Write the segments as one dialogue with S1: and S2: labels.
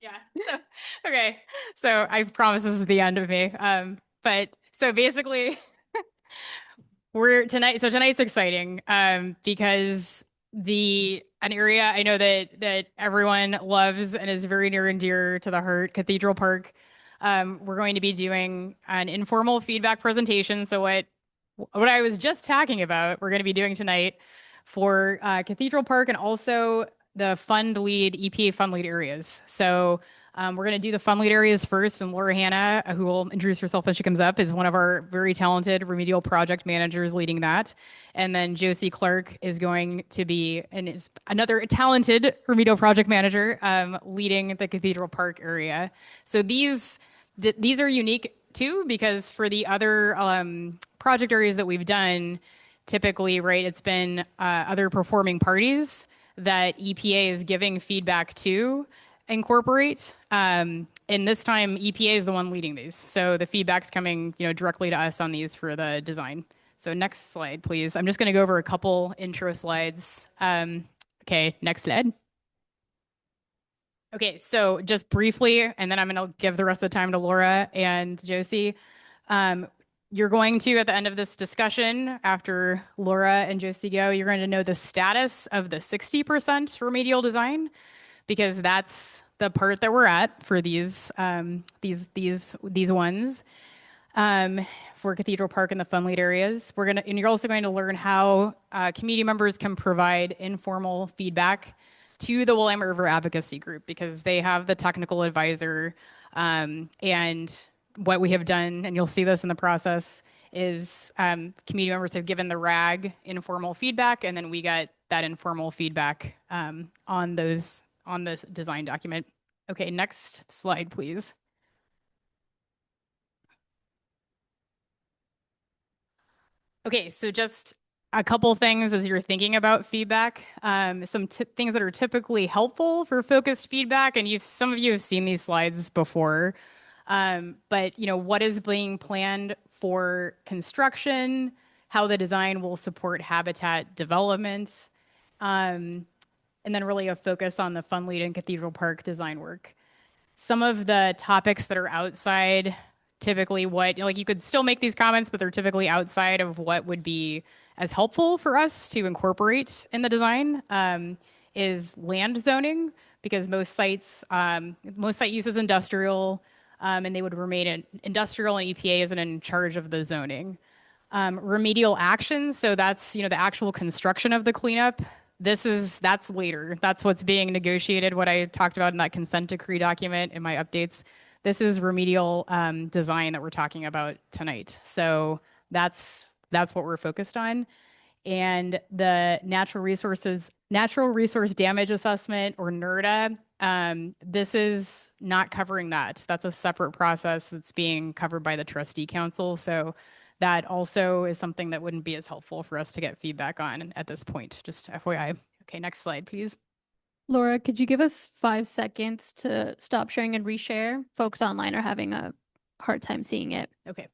S1: Yeah. So, okay. So I promise this is the end of me. But so basically we're tonight. So tonight's exciting, because an area I know that everyone loves and is very near and dear to the heart, Cathedral Park. We're going to be doing an informal feedback presentation. So what I was just talking about, we're going to be doing tonight for Cathedral Park and also the fund lead, EPA fund lead areas. So we're going to do the fund lead areas first, and Laura Hanna, who will introduce herself when she comes up, is one of our very talented remedial project managers leading that. And then Josie Clark is going to be and is another talented remedial project manager leading the Cathedral Park area. So these are unique too, because for the other project areas that we've done, typically, right, it's been other performing parties that EPA is giving feedback to incorporate. And this time, EPA is the one leading these. So the feedback's coming, directly to us on these for the design. So next slide, please. I'm just going to go over a couple intro slides. Okay, next slide. Okay, so just briefly, and then I'm going to give the rest of the time to Laura and Josie. Um, you're going to, at the end of this discussion, after Laura and Josie go, you're going to know the status of the 60% remedial design, because that's the part that we're at for these ones, for Cathedral Park and the fun lead areas. And you're also going to learn how community members can provide informal feedback to the Willamette River Advocacy Group, because they have the technical advisor. And what we have done, and you'll see this in the process, is community members have given the RAG informal feedback, and then we got that informal feedback on this design document. Okay, next slide, please. Okay, so just a couple things as you're thinking about feedback. Some things that are typically helpful for focused feedback, and some of you have seen these slides before. But what is being planned for construction, how the design will support habitat development, and then really a focus on the Fun Lead and Cathedral Park design work. Some of the topics that are outside, typically you could still make these comments, but they're typically outside of what would be as helpful for us to incorporate in the design, is land zoning, because most site use is industrial, and they would remain industrial, and EPA isn't in charge of the zoning. Remedial actions, so that's the actual construction of the cleanup. That's later. That's what's being negotiated. What I talked about in that consent decree document in my updates. This is remedial design that we're talking about tonight. So that's what we're focused on. And the natural resource damage assessment, or NERDA. This is not covering that. That's a separate process that's being covered by the trustee council. So that also is something that wouldn't be as helpful for us to get feedback on at this point. Just FYI. Okay, next slide, please.
S2: Laura, could you give us 5 seconds to stop sharing and reshare? Folks online are having a hard time seeing it.
S1: Okay.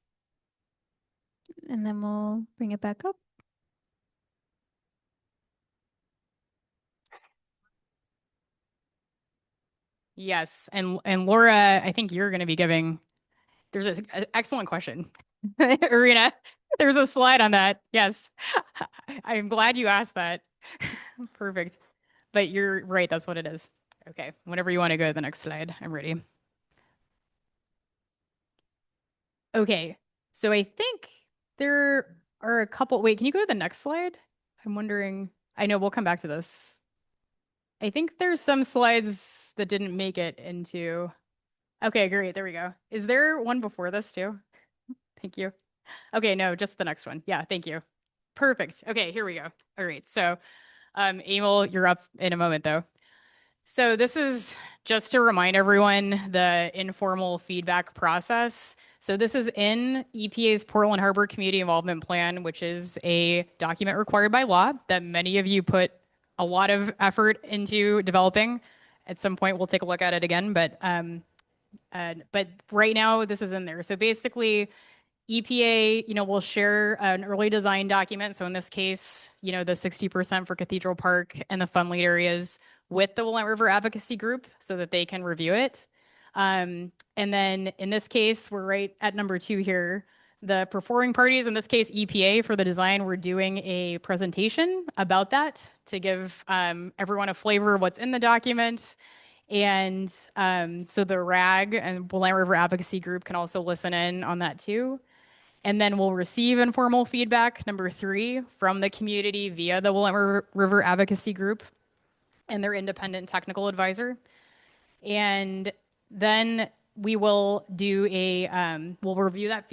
S2: And then we'll bring it back up.
S1: Yes, and Laura, I think you're going to be giving. There's an excellent question, Arena. There's a slide on that. Yes, I'm glad you asked that. Perfect. But you're right. That's what it is. Okay. Whenever you want to go to the next slide, I'm ready. Okay. So I think there are a couple. Wait, can you go to the next slide? I'm wondering. I know we'll come back to this. I think there's some slides that didn't make it into. Okay, great. There we go. Is there one before this too? Thank you. Okay, no, just the next one. Yeah, thank you. Perfect. Okay, here we go. All right. So, Emil, you're up in a moment though. So this is just to remind everyone the informal feedback process. So this is in EPA's Portland Harbor Community Involvement Plan, which is a document required by law that many of you put a lot of effort into developing. At some point, we'll take a look at it again, but right now this is in there. So basically, EPA, will share an early design document. So in this case, the 60% for Cathedral Park and the fun lead areas with the Willamette River Advocacy Group so that they can review it. And then in this case, we're right at number two here. The performing parties, in this case, EPA for the design, we're doing a presentation about that to give everyone a flavor of what's in the document. And so the RAG and Willamette River Advocacy Group can also listen in on that too. And then we'll receive informal feedback, number three, from the community via the Willamette River Advocacy Group and their independent technical advisor. And then we will do a we'll review that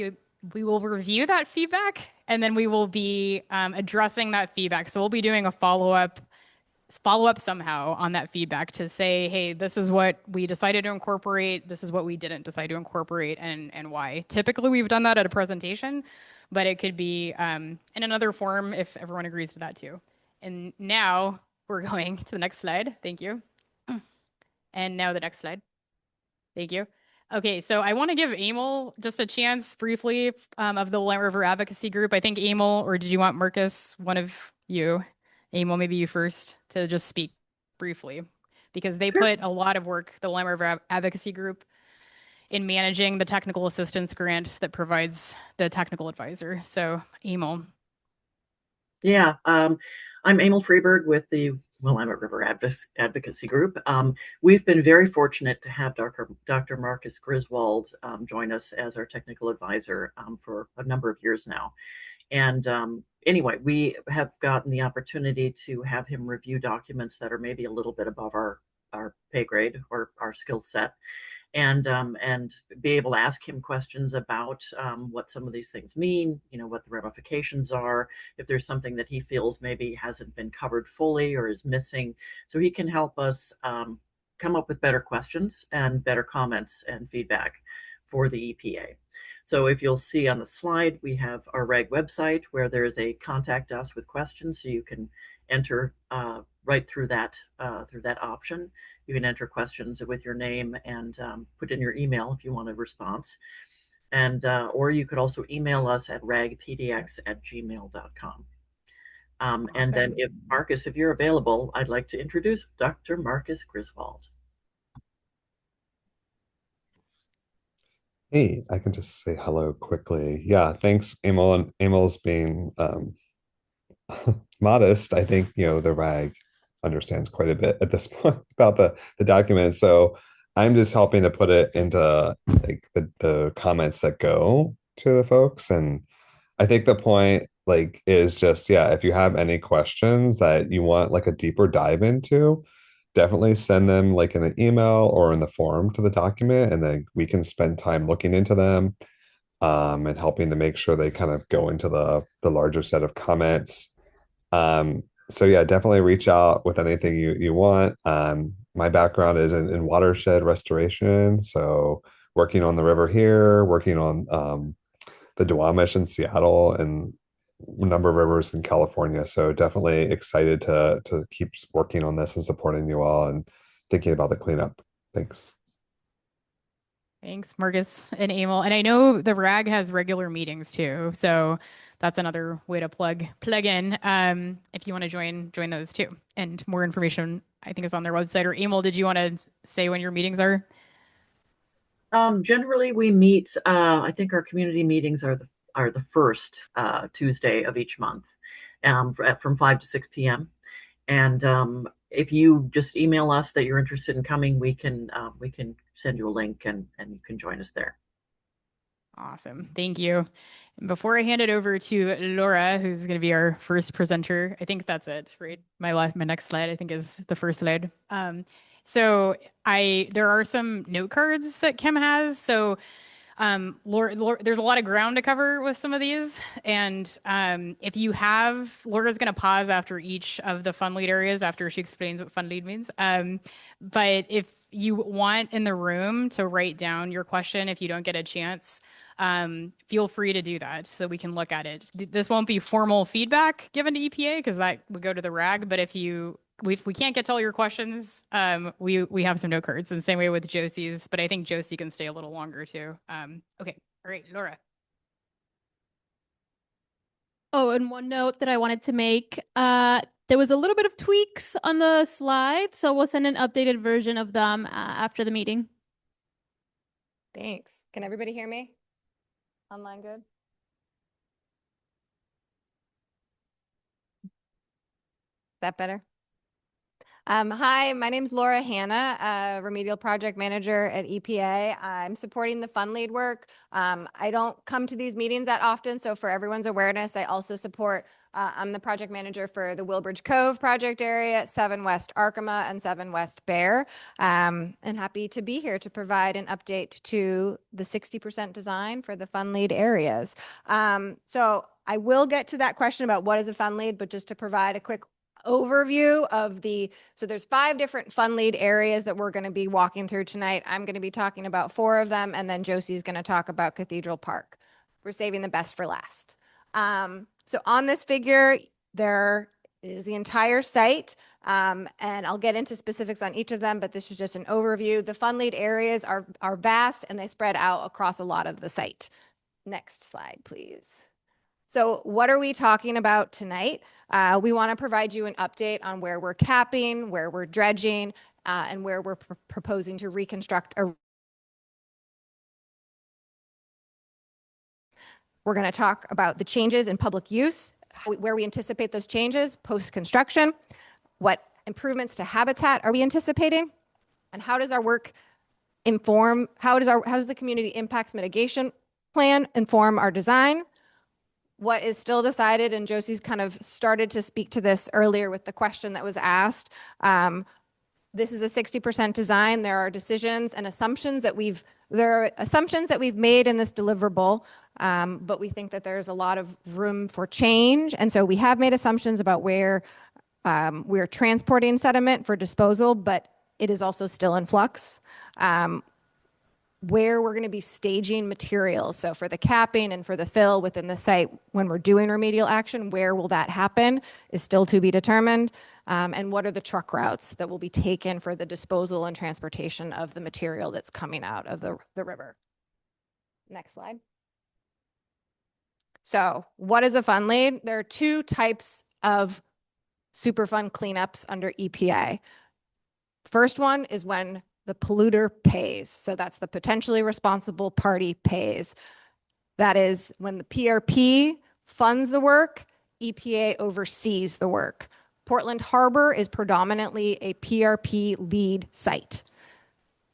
S1: we will review that feedback, and then we will be addressing that feedback. So we'll be doing a follow up somehow on that feedback to say, hey, this is what we decided to incorporate, this is what we didn't decide to incorporate, and why. Typically, we've done that at a presentation, but it could be in another form if everyone agrees to that too. And now we're going to the next slide. Thank you. And now the next slide. Thank you. Okay, so I want to give Emil just a chance briefly of the Willamette River Advocacy Group. I think Emil, or did you want Marcus, one of you? Emil, maybe you first, to just speak briefly, because they
S3: Sure.
S1: put a lot of work, the Willamette River Advocacy Group, in managing the technical assistance grant that provides the technical advisor. So, Emil.
S3: Yeah, I'm Emil Freeberg with the Willamette River Advocacy Group. We've been very fortunate to have Dr. Marcus Griswold join us as our technical advisor for a number of years now. And anyway, we have gotten the opportunity to have him review documents that are maybe a little bit above our pay grade or our skill set, and be able to ask him questions about what some of these things mean, what the ramifications are, if there's something that he feels maybe hasn't been covered fully or is missing, so he can help us come up with better questions and better comments and feedback for the EPA. So if you'll see on the slide, we have our RAG website where there is a contact us with questions, so you can enter right through that option. You can enter questions with your name and put in your email if you want a response. And or you could also email us at ragpdx@gmail.com. And then
S1: Awesome.
S3: if Marcus, if you're available, I'd like to introduce Dr. Marcus Griswold.
S4: Hey, I can just say hello quickly. Yeah, thanks, Emil. And Emil's being modest. I think, the RAG understands quite a bit at this point about the document. So I'm just helping to put it into like the comments that go to the folks. And I think the point like is just, yeah, if you have any questions that you want like a deeper dive into, definitely send them like in an email or in the form to the document, and then we can spend time looking into them and helping to make sure they kind of go into the larger set of comments. So yeah, definitely reach out with anything you want. My background is in watershed restoration, so working on the river here, working on the Duwamish in Seattle, and a number of rivers in California. So definitely excited to keep working on this and supporting you all and thinking about the cleanup. Thanks.
S1: Thanks, Marcus and Emil. And I know the RAG has regular meetings too, so that's another way to plug in if you want to join those too. And more information, I think, is on their website. Or Emil, did you want to say when your meetings are?
S3: Generally, we meet. I think our community meetings are the first Tuesday of each month, from 5 to 6 p.m. And if you just email us that you're interested in coming, we can send you a link and you can join us there.
S1: Awesome. Thank you. And before I hand it over to Laura, who's going to be our first presenter, I think that's it, right? My next slide, I think, is the first slide. So there are some note cards that Kim has. So Laura, there's a lot of ground to cover with some of these. And if you have, Laura's going to pause after each of the fun lead areas after she explains what fun lead means. But if you want in the room to write down your question, if you don't get a chance, feel free to do that so we can look at it. This won't be formal feedback given to EPA because that would go to the RAG. But if we can't get to all your questions, we have some note cards. And same way with Josie's, but I think Josie can stay a little longer too. Okay, all right, Laura.
S2: Oh, and one note that I wanted to make, There was a little bit of tweaks on the slide, so we'll send an updated version of them after the meeting.
S5: Thanks. Can everybody hear me? Online good? That better? Hi, my name's Laura Hanna, Remedial Project Manager at EPA. I'm supporting the Fund Lead work. I don't come to these meetings that often, so for everyone's awareness, I also support, I'm the project manager for the Wilbridge Cove project area, 7 West Arkema, and 7 West Bear. And happy to be here to provide an update to the 60% design for the Fund Lead areas. So I will get to that question about what is a Fund Lead, but just to provide a quick overview of so there's 5 different Fund Lead areas that we're going to be walking through tonight. I'm going to be talking about 4 of them, and then Josie's going to talk about Cathedral Park. We're saving the best for last. So on this figure, there is the entire site, and I'll get into specifics on each of them, but this is just an overview. The Fund Lead areas are vast, and they spread out across a lot of the site. Next slide, please. So what are we talking about tonight? We want to provide you an update on where we're capping, where we're dredging, and where we're proposing to reconstruct We're going to talk about the changes in public use, where we anticipate those changes post-construction, what improvements to habitat are we anticipating, and how does our work inform, how does the community impacts mitigation plan inform our design? What is still decided, and Josie's kind of started to speak to this earlier with the question that was asked. This is a 60% design. There are decisions and assumptions that we've made in this deliverable, but we think that there's a lot of room for change. And so we have made assumptions about where we're transporting sediment for disposal, but it is also still in flux. Where we're going to be staging materials. So for the capping and for the fill within the site, when we're doing remedial action, where will that happen is still to be determined. And what are the truck routes that will be taken for the disposal and transportation of the material that's coming out of the river. Next slide. So what is a fund lead? There are 2 types of Superfund cleanups under EPA. First one is when the polluter pays. So that's the potentially responsible party pays. That is when the PRP funds the work, EPA oversees the work. Portland Harbor is predominantly a PRP lead site.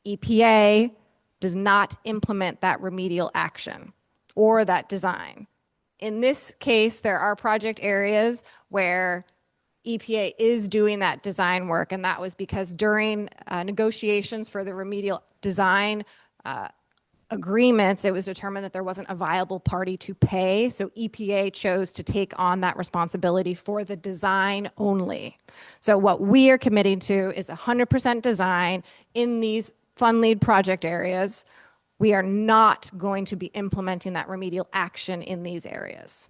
S5: EPA does not implement that remedial action or that design. In this case, there are project areas where EPA is doing that design work, and that was because during negotiations for the remedial design agreements, it was determined that there wasn't a viable party to pay, so EPA chose to take on that responsibility for the design only. So what we are committing to is 100% design in these Fund Lead project areas. We are not going to be implementing that remedial action in these areas.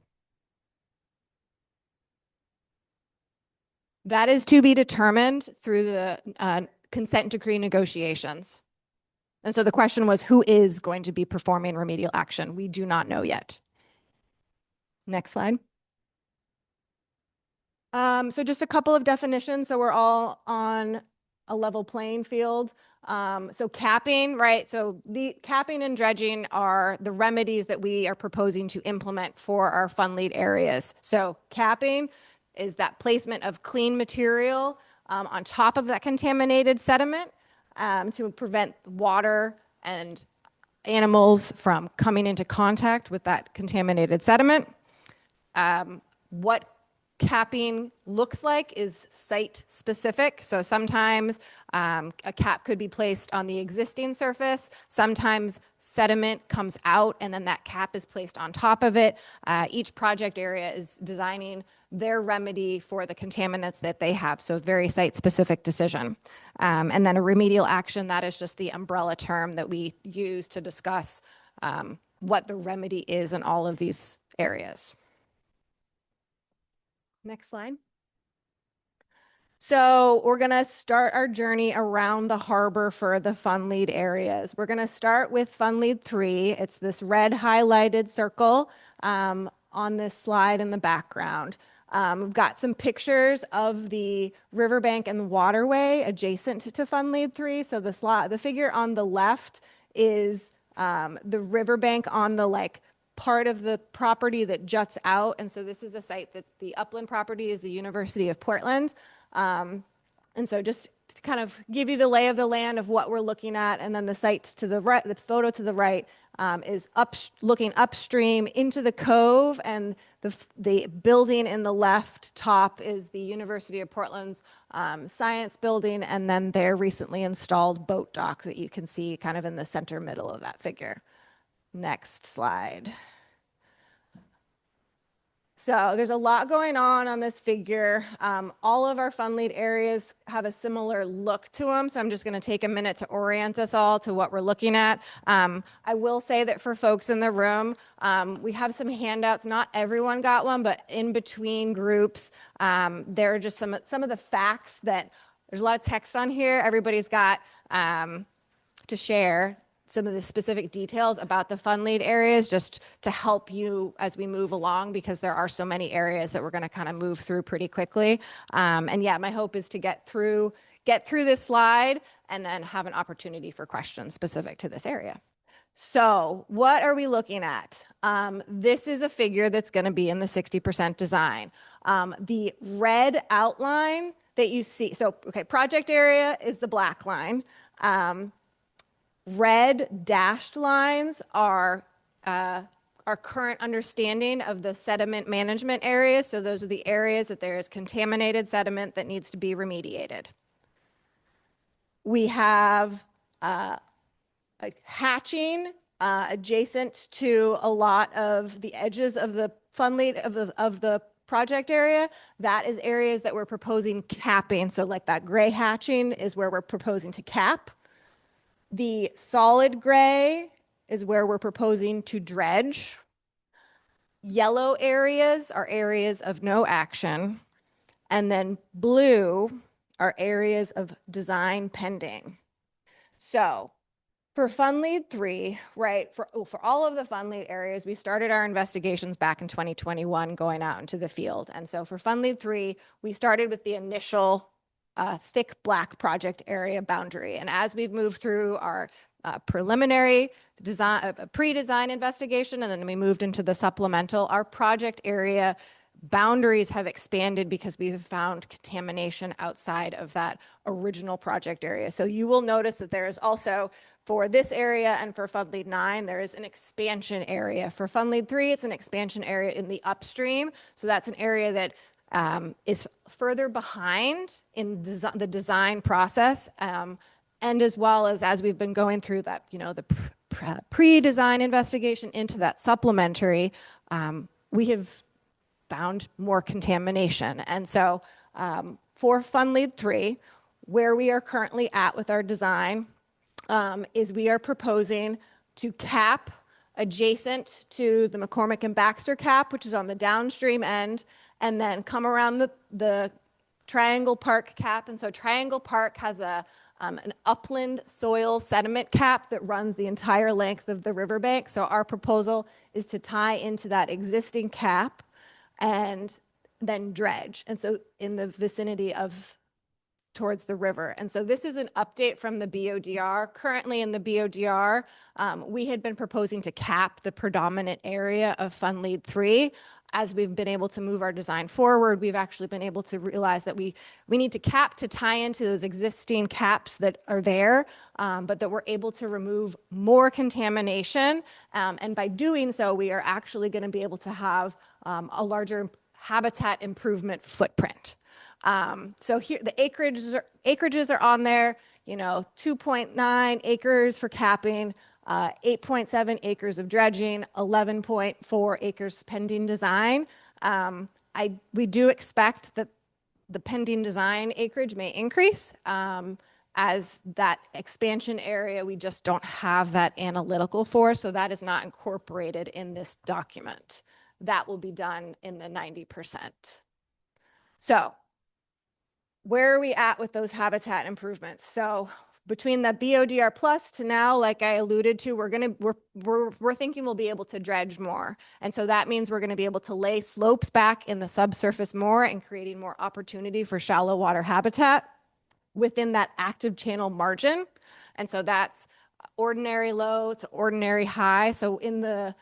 S5: That is to be determined through the consent decree negotiations. And so the question was, who is going to be performing remedial action? We do not know yet. Next slide. So just a couple of definitions, so we're all on a level playing field. So capping, right? So the capping and dredging are the remedies that we are proposing to implement for our Fund Lead areas. So capping is that placement of clean material on top of that contaminated sediment to prevent water and animals from coming into contact with that contaminated sediment. What capping looks like is site specific. So sometimes a cap could be placed on the existing surface. Sometimes sediment comes out and then that cap is placed on top of it. Each project area is designing their remedy for the contaminants that they have. So very site specific decision. And then a remedial action, that is just the umbrella term that we use to discuss what the remedy is in all of these areas. Next slide. So we're going to start our journey around the harbor for the Fund Lead areas. We're going to start with Fund Lead 3. It's this red highlighted circle on this slide in the background. We've got some pictures of the riverbank and the waterway adjacent to Fund Lead 3. So the figure on the left is the riverbank on the part of the property that juts out. And so this is a site that's the upland property is the University of Portland. And so just to kind of give you the lay of the land of what we're looking at. And then the site to the right, the photo to the right is looking upstream into the cove. And the building in the left top is the University of Portland's science building. And then their recently installed boat dock that you can see kind of in the center middle of that figure. Next slide. So there's a lot going on this figure. All of our Fund Lead areas have a similar look to them. So I'm just going to take a minute to orient us all to what we're looking at. I will say that for folks in the room, we have some handouts. Not everyone got one, but in between groups, there are just some of the facts that there's a lot of text on here. Everybody's got to share some of the specific details about the Fund Lead areas just to help you as we move along, because there are so many areas that we're going to kind of move through pretty quickly. And yeah, my hope is to get through this slide and then have an opportunity for questions specific to this area. So what are we looking at? This is a figure that's going to be in the 60% design. The red outline that you see, so okay, project area is the black line. Red dashed lines are our current understanding of the sediment management areas. So those are the areas that there is contaminated sediment that needs to be remediated. We have hatching adjacent to a lot of the edges of the Fund Lead of the project area. That is areas that we're proposing capping. So like that gray hatching is where we're proposing to cap. The solid gray is where we're proposing to dredge. Yellow areas are areas of no action. And then blue are areas of design pending. So for Fund Lead 3, right, for all of the Fund Lead areas, we started our investigations back in 2021 going out into the field. And so for Fund Lead 3, we started with the initial thick black project area boundary. And as we've moved through our preliminary design, pre-design investigation, and then we moved into the supplemental, our project area boundaries have expanded because we have found contamination outside of that original project area. So you will notice that there is also, for this area and for Fund Lead 9, there is an expansion area. For Fund Lead 3, it's an expansion area in the upstream. So that's an area that is further behind in the design process, and as well as we've been going through that, the pre-design investigation into that supplementary, we have found more contamination. And so for Fund Lead 3, where we are currently at with our design is we are proposing to cap adjacent to the McCormick and Baxter cap, which is on the downstream end, and then come around the Triangle Park cap. And so Triangle Park has an upland soil sediment cap that runs the entire length of the riverbank. So our proposal is to tie into that existing cap and then dredge. And so in the vicinity of towards the river. And so this is an update from the BODR. Currently in the BODR, we had been proposing to cap the predominant area of Fund Lead 3. As we've been able to move our design forward, we've actually been able to realize that we need to cap to tie into those existing caps that are there, but that we're able to remove more contamination. And by doing so, we are actually going to be able to have a larger habitat improvement footprint. So here the acreages are on there, 2.9 acres for capping, 8.7 acres of dredging, 11.4 acres pending design. We do expect that the pending design acreage may increase as that expansion area we just don't have that analytical for, so that is not incorporated in this document. That will be done in the 90%. So where are we at with those habitat improvements? So between the BODR plus to now, like I alluded to, we're thinking we'll be able to dredge more. And so that means we're going to be able to lay slopes back in the subsurface more and creating more opportunity for shallow water habitat within that active channel margin. And so that's ordinary low to ordinary high. So in the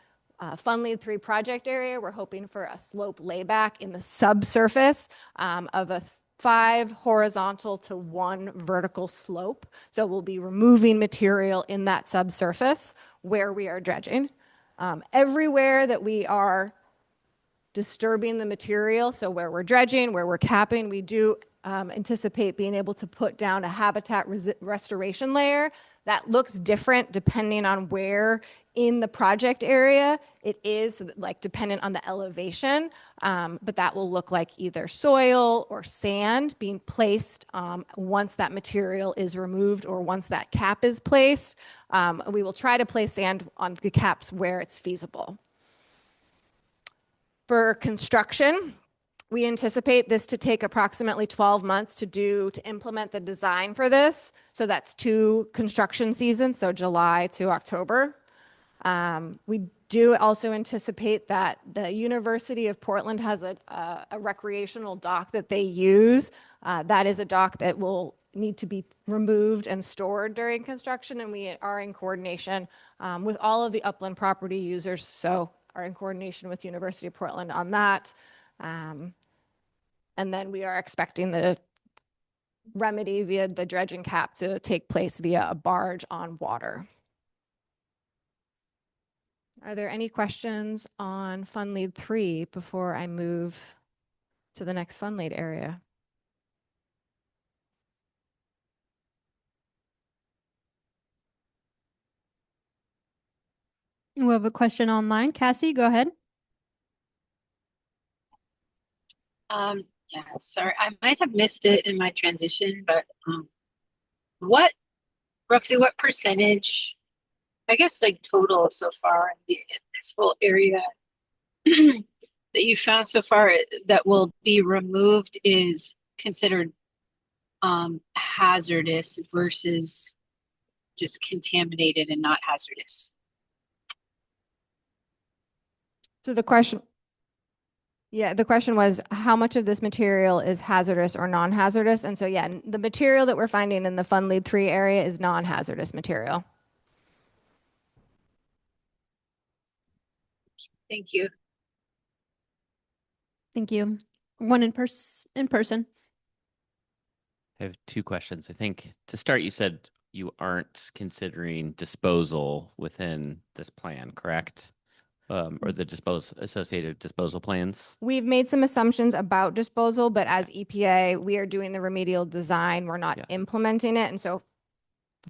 S5: Fund Lead 3 project area, we're hoping for a slope layback in the subsurface of a 5 horizontal to 1 vertical slope. So we'll be removing material in that subsurface where we are dredging. Everywhere that we are disturbing the material, so where we're dredging, where we're capping, we do anticipate being able to put down a habitat restoration layer that looks different depending on where in the project area it is, like dependent on the elevation, but that will look like either soil or sand being placed once that material is removed or once that cap is placed. We will try to place sand on the caps where it's feasible. For construction, we anticipate this to take approximately 12 months to implement the design for this. So that's 2 construction seasons, so July to October. We do also anticipate that the University of Portland has a recreational dock that they use. That is a dock that will need to be removed and stored during construction, and we are in coordination with all of the upland property users, so are in coordination with University of Portland on that. And then we are expecting the remedy via the dredging cap to take place via a barge on water. Are there any questions on Fund Lead 3 before I move to the next Fund Lead area?
S2: We have a question online. Cassie, go ahead.
S6: Yeah, sorry, I might have missed it in my transition, but what roughly what percentage, I guess like total so far in this whole area that you found so far that will be removed is considered hazardous versus just contaminated and not hazardous?
S5: So the question was how much of this material is hazardous or non-hazardous? And so, yeah, the material that we're finding in the Fund Lead 3 area is non-hazardous material.
S6: Thank you.
S2: Thank you. One in person.
S7: I have 2 questions. I think to start, you said you aren't considering disposal within this plan, correct? Or the associated disposal plans?
S5: We've made some assumptions about disposal, but as EPA, we are doing the remedial design. We're not implementing it. And so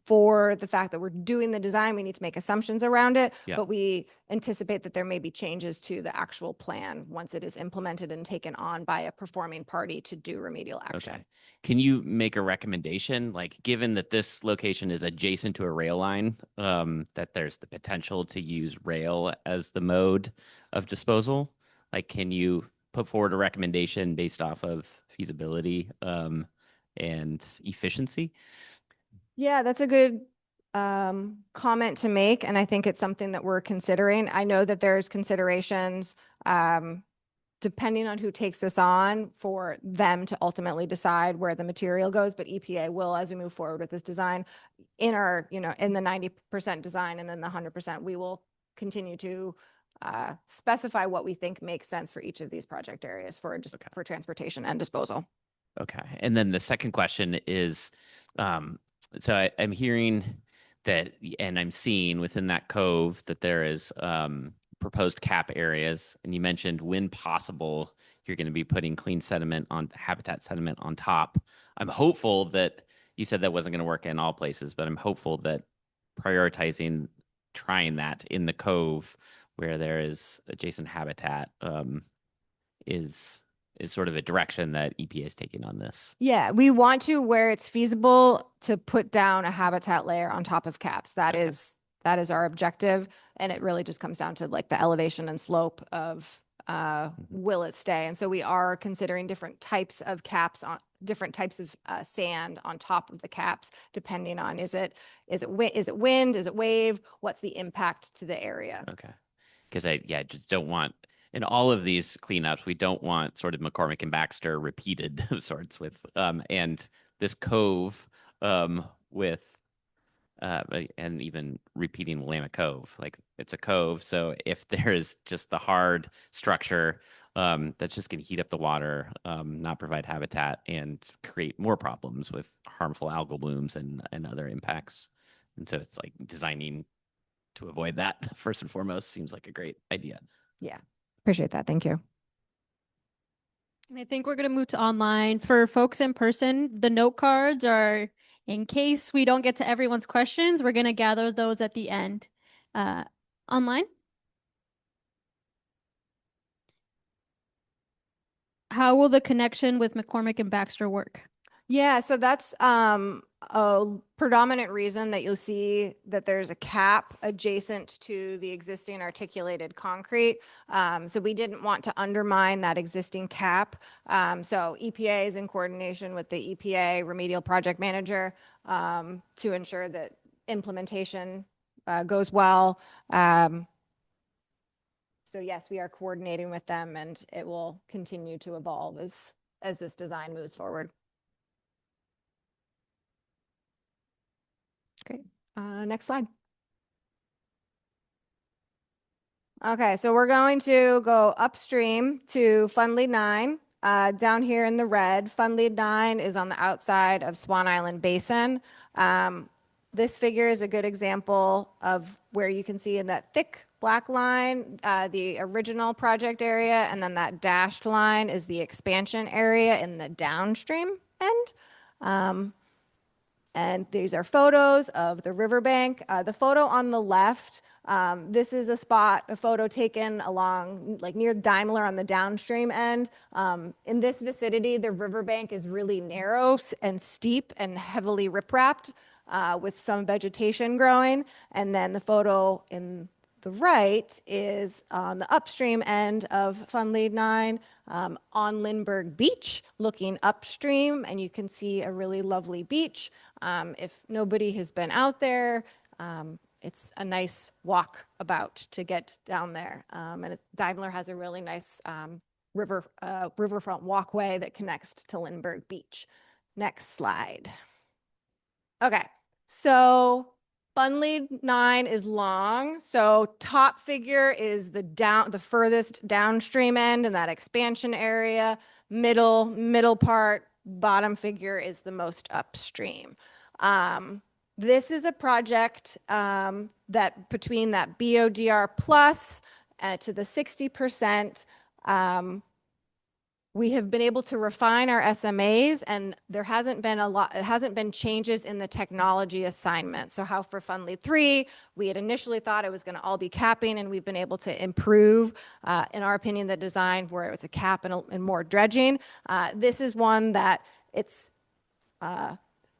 S5: for the fact that we're doing the design, we need to make assumptions around it, but we anticipate that there may be changes to the actual plan once it is implemented and taken on by a performing party to do remedial action.
S7: Okay. Can you make a recommendation, like given that this location is adjacent to a rail line, that there's the potential to use rail as the mode of disposal? Like, can you put forward a recommendation based off of feasibility and efficiency?
S5: Yeah, that's a good comment to make. And I think it's something that we're considering. I know that there's considerations depending on who takes this on for them to ultimately decide where the material goes. But EPA will, as we move forward with this design, in our, in the 90% design and then the 100%, we will continue to specify what we think makes sense for each of these project areas for for transportation and disposal.
S7: Okay. And then the second question is, so I'm hearing that, and I'm seeing within that cove that there is proposed cap areas, and you mentioned when possible, you're going to be putting clean sediment on habitat sediment on top. I'm hopeful that you said that wasn't going to work in all places, but I'm hopeful that prioritizing trying that in the cove where there is adjacent habitat is sort of a direction that EPA is taking on this.
S5: Yeah, we want to, where it's feasible, to put down a habitat layer on top of caps. That is our objective. And it really just comes down to like the elevation and slope of will it stay? And so we are considering different types of caps on different types of sand on top of the caps, depending on is it wind, is it wave, what's the impact to the area?
S7: Okay. Because I just don't want in all of these cleanups, we don't want sort of McCormick and Baxter repeated of sorts with and this cove with and even repeating Willamette Cove. Like it's a cove, so if there is just the hard structure that's just going to heat up the water, not provide habitat, and create more problems with harmful algal blooms and other impacts. And so it's like designing to avoid that first and foremost seems like a great idea.
S5: Yeah, appreciate that. Thank you.
S2: And I think we're going to move to online. For folks in person, the note cards are, in case we don't get to everyone's questions, we're going to gather those at the end. Online? How will the connection with McCormick and Baxter work?
S5: Yeah, so that's a predominant reason that you'll see that there's a cap adjacent to the existing articulated concrete. So we didn't want to undermine that existing cap. So EPA is in coordination with the EPA Remedial Project Manager to ensure that implementation goes well. So yes, we are coordinating with them, and it will continue to evolve as this design moves forward. Great. Next slide. Okay, so we're going to go upstream to Fund Lead 9. Down here in the red, Fund Lead 9 is on the outside of Swan Island Basin. This figure is a good example of where you can see in that thick black line, the original project area, and then that dashed line is the expansion area in the downstream end. And these are photos of the riverbank. The photo on the left, this is a photo taken along, like near Daimler on the downstream end. In this vicinity, the riverbank is really narrow and steep and heavily ripraped with some vegetation growing. And then the photo in the right is on the upstream end of Fund Lead 9 on Lindbergh Beach, looking upstream, and you can see a really lovely beach. If nobody has been out there, it's a nice walk about to get down there. And Daimler has a really nice riverfront walkway that connects to Lindbergh Beach. Next slide. Okay, so Fund Lead 9 is long. So top figure is the furthest downstream end in that expansion area. Middle part, bottom figure is the most upstream. This is a project that between that BODR plus to the 60%, we have been able to refine our SMAs, and there hasn't been changes in the technology assignment. So how for Fund Lead 3, we had initially thought it was going to all be capping, and we've been able to improve, in our opinion, the design where it was a cap and more dredging. This is one that it's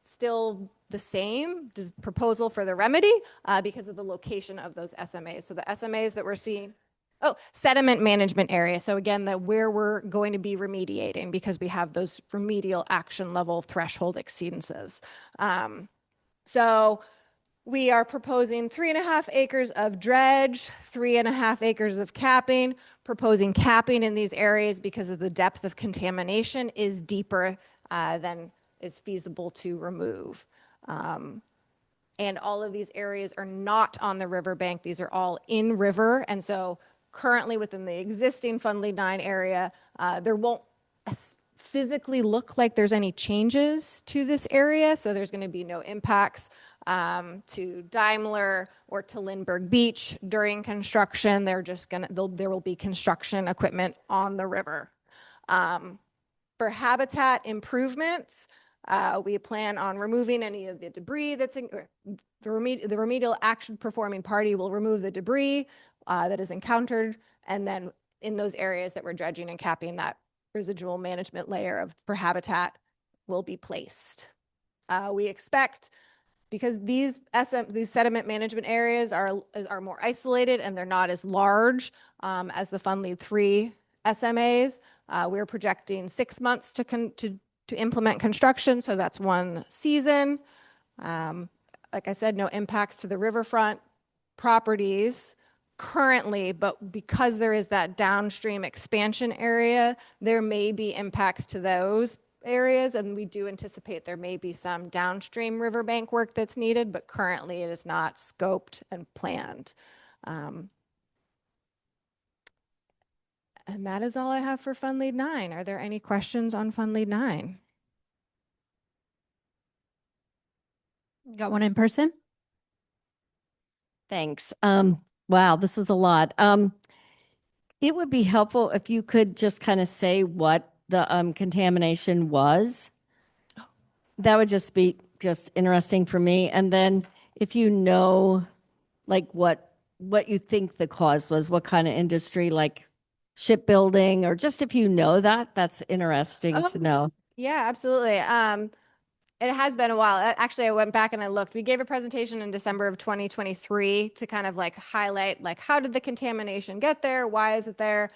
S5: still the same proposal for the remedy because of the location of those SMAs. So the SMAs that we're seeing, sediment management area. So again, where we're going to be remediating because we have those remedial action level threshold exceedances. So we are proposing 3.5 acres of dredge, 3.5 acres of capping, proposing capping in these areas because of the depth of contamination is deeper than is feasible to remove. And all of these areas are not on the riverbank. These are all in river. And so currently within the existing Fund Lead 9 area, there won't physically look like there's any changes to this area. So there's going to be no impacts to Daimler or to Lindbergh Beach during construction. There will be construction equipment on the river. For habitat improvements, we plan on removing any of the debris that's in the remedial action performing party will remove the debris that is encountered, and then in those areas that we're dredging and capping, that residual management layer for habitat will be placed. We expect because these sediment management areas are more isolated and they're not as large as the Fund Lead 3 SMAs. We're projecting 6 months to implement construction, so that's one season. Like I said, no impacts to the riverfront properties currently, but because there is that downstream expansion area, there may be impacts to those areas, and we do anticipate there may be some downstream riverbank work that's needed, but currently it is not scoped and planned. And that is all I have for Fund Lead 9. Are there any questions on Fund Lead 9?
S2: Got one in person?
S8: Thanks. Wow, this is a lot. It would be helpful if you could just kind of say what the contamination was. That would just be interesting for me. And then if you know, like what you think the cause was, what kind of industry, like shipbuilding, or just if you know that, that's interesting to know.
S5: Yeah, absolutely. It has been a while. Actually, I went back and I looked. We gave a presentation in December of 2023 to kind of like highlight like how did the contamination get there? Why is it there?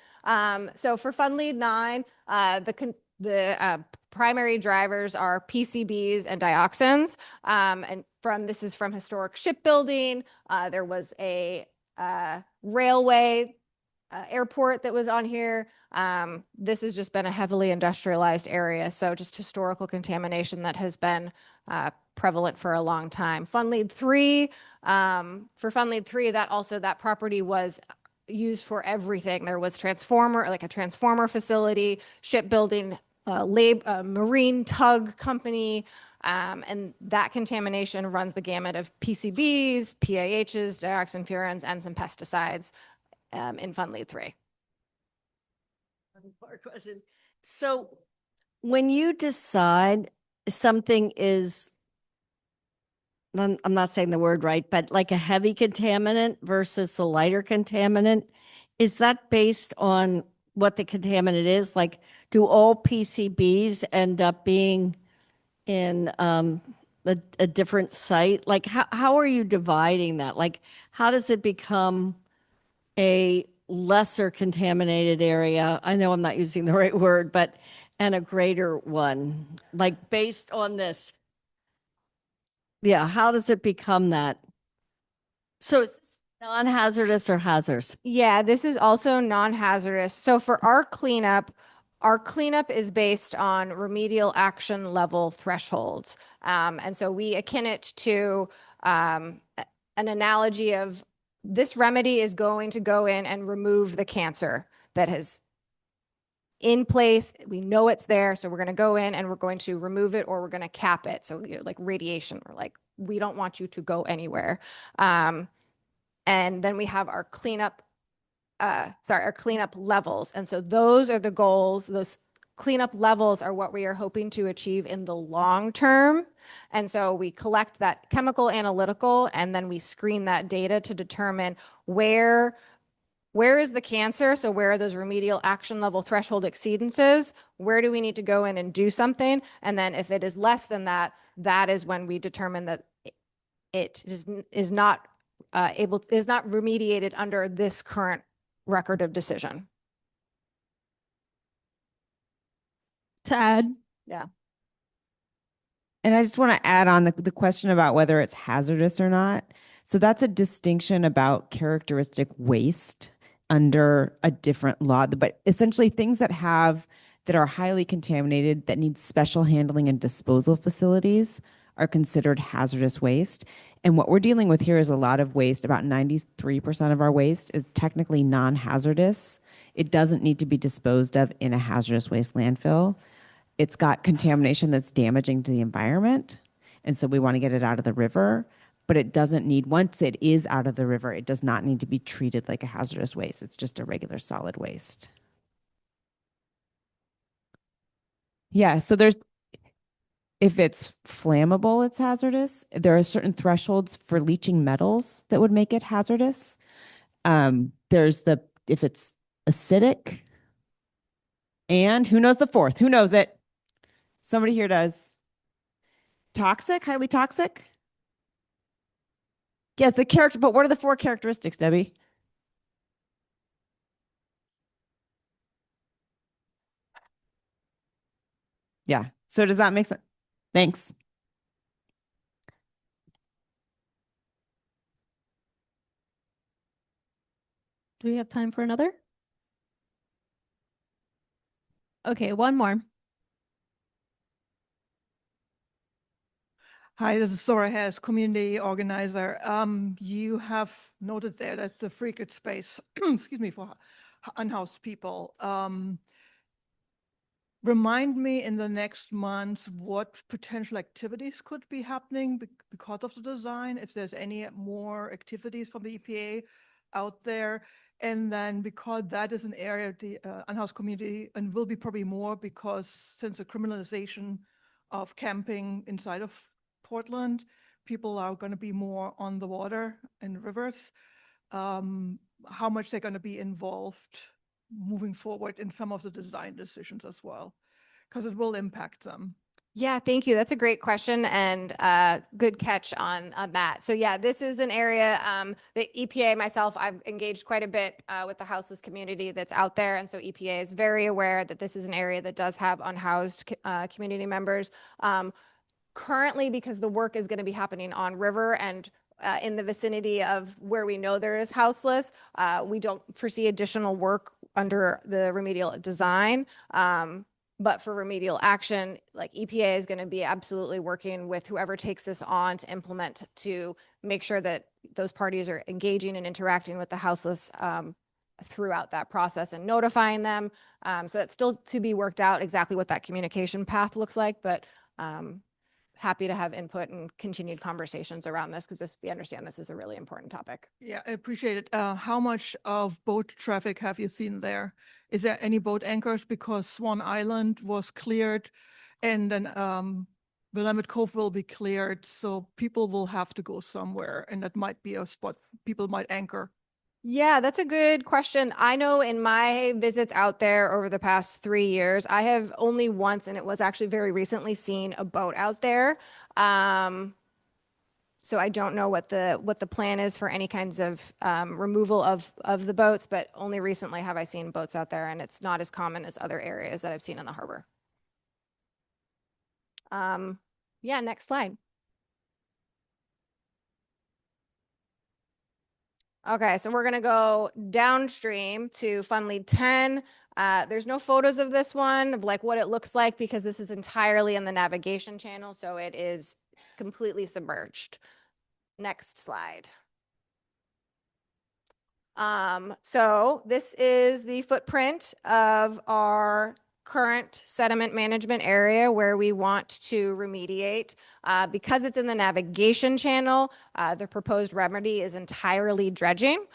S5: So for Fund Lead 9, the primary drivers are PCBs and dioxins. And this is from historic shipbuilding. There was a railway airport that was on here. This has just been a heavily industrialized area, so just historical contamination that has been prevalent for a long time. Fund Lead 3, for Fund Lead 3, that property was used for everything. There was a transformer facility, shipbuilding, marine tug company, and that contamination runs the gamut of PCBs, PAHs, dioxin-furans, and some pesticides in Fund Lead 3.
S8: More question. So when you decide something is, I'm not saying the word right, but like a heavy contaminant versus a lighter contaminant, is that based on what the contaminant is? Like, do all PCBs end up being in a different site? Like, how are you dividing that? Like, how does it become a lesser contaminated area? I know I'm not using the right word, but and a greater one, like based on this. Yeah, how does it become that? So is this non-hazardous or hazardous?
S5: Yeah, this is also non-hazardous. So for our cleanup is based on remedial action level thresholds. And so we akin it to an analogy of this remedy is going to go in and remove the cancer that has in place. We know it's there, so we're going to go in and we're going to remove it, or we're going to cap it. So like radiation, we're like, we don't want you to go anywhere. And then we have our cleanup levels. And so those are the goals. Those cleanup levels are what we are hoping to achieve in the long term. And so we collect that chemical analytical, and then we screen that data to determine where is the cancer? So where are those remedial action level threshold exceedances? Where do we need to go in and do something? And then if it is less than that, that is when we determine that it is not remediated under this current record of decision.
S2: To add?
S5: Yeah.
S9: And I just want to add on the question about whether it's hazardous or not. So that's a distinction about characteristic waste under a different law, but essentially things that are highly contaminated that need special handling and disposal facilities are considered hazardous waste. And what we're dealing with here is a lot of waste. About 93% of our waste is technically non-hazardous. It doesn't need to be disposed of in a hazardous waste landfill. It's got contamination that's damaging to the environment. And so we want to get it out of the river, but it doesn't need, once it is out of the river, it does not need to be treated like a hazardous waste. It's just a regular solid waste. Yeah, so if it's flammable, it's hazardous. There are certain thresholds for leaching metals that would make it hazardous. If it's acidic, and who knows the fourth? Who knows it? Somebody here does. Toxic, highly toxic? Yes, the character, but what are the 4 characteristics, Debbie? Yeah. So does that make sense? Thanks.
S2: Do we have time for another? Okay, one more.
S10: Hi, this is Sora Hess, community organizer. You have noted there that's the freakage space, excuse me, for unhoused people. Remind me in the next months what potential activities could be happening because of the design, if there's any more activities from the EPA out there. And then because that is an area of the unhoused community and will be probably more because since the criminalization of camping inside of Portland, people are going to be more on the water and rivers. How much they're going to be involved moving forward in some of the design decisions as well, because it will impact them.
S5: Yeah, thank you. That's a great question and good catch on that. So yeah, this is an area, the EPA, myself, I've engaged quite a bit with the houseless community that's out there. And so EPA is very aware that this is an area that does have unhoused community members. Currently, because the work is going to be happening on river and in the vicinity of where we know there is houseless, we don't foresee additional work under the remedial design. But for remedial action, like EPA is going to be absolutely working with whoever takes this on to implement to make sure that those parties are engaging and interacting with the houseless throughout that process and notifying them. So that's still to be worked out exactly what that communication path looks like, but happy to have input and continued conversations around this because we understand this is a really important topic.
S10: Yeah, I appreciate it. How much of boat traffic have you seen there? Is there any boat anchors? Because Swan Island was cleared and then Willamette Cove will be cleared. So people will have to go somewhere and that might be a spot people might anchor.
S5: Yeah, that's a good question. I know in my visits out there over the past 3 years, I have only once, and it was actually very recently, seen a boat out there. So I don't know what the plan is for any kinds of removal of the boats, but only recently have I seen boats out there, and it's not as common as other areas that I've seen in the harbor. Yeah, next slide. Okay, so we're gonna go downstream to Fund Lead 10. There's no photos of this one, of like what it looks like, because this is entirely in the navigation channel, so it is completely submerged. Next slide. So this is the footprint of our current sediment management area where we want to remediate. Because it's in the navigation channel, the proposed remedy is entirely dredging.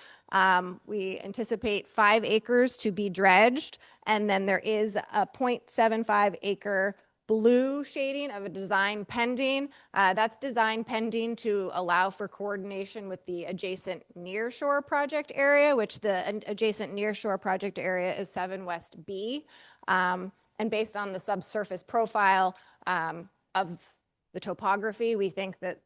S5: We anticipate 5 acres to be dredged, and then there is a 0.75 acre blue shading of a design pending. That's design pending to allow for coordination with the adjacent nearshore project area, which the adjacent nearshore project area is 7 West B. And based on the subsurface profile of the topography, we think that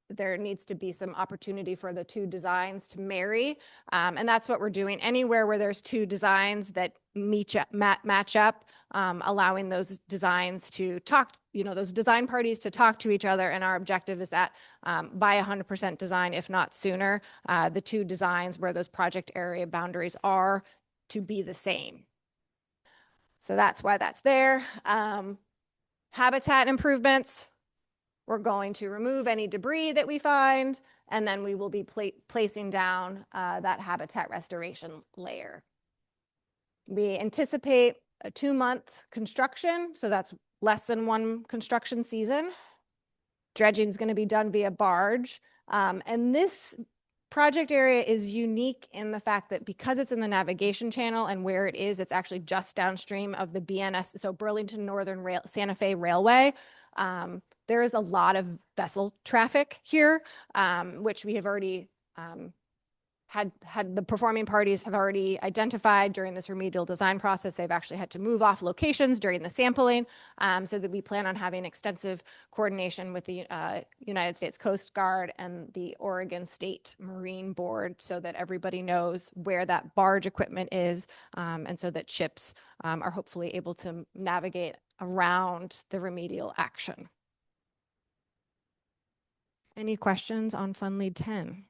S5: there needs to be some opportunity for the 2 designs to marry. And that's what we're doing. Anywhere where there's 2 designs that match up, allowing those designs to talk, those design parties to talk to each other. And our objective is that by 100% design, if not sooner, the 2 designs where those project area boundaries are to be the same. So that's why that's there. Habitat improvements. We're going to remove any debris that we find, and then we will be placing down that habitat restoration layer. We anticipate a 2-month construction, so that's less than 1 construction season. Dredging is going to be done via barge. And this project area is unique in the fact that because it's in the navigation channel and where it is, it's actually just downstream of the BNS, so Burlington Northern Santa Fe Railway. There is a lot of vessel traffic here, which we have already had the performing parties have already identified during this remedial design process. They've actually had to move off locations during the sampling, so that we plan on having extensive coordination with the United States Coast Guard and the Oregon State Marine Board, so that everybody knows where that barge equipment is, and so that ships are hopefully able to navigate around the remedial action. Any questions on Fund Lead 10?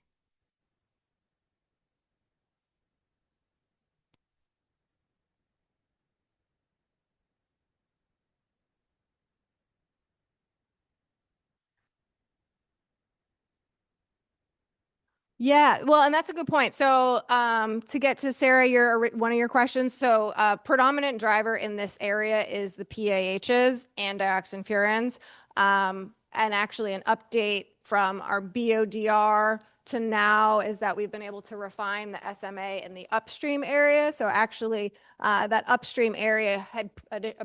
S5: Yeah, well, and that's a good point. So, to get to Sarah, one of your questions. So, predominant driver in this area is the PAHs and dioxin-furans. And actually, an update from our BODR to now is that we've been able to refine the SMA in the upstream area. So, actually, that upstream area had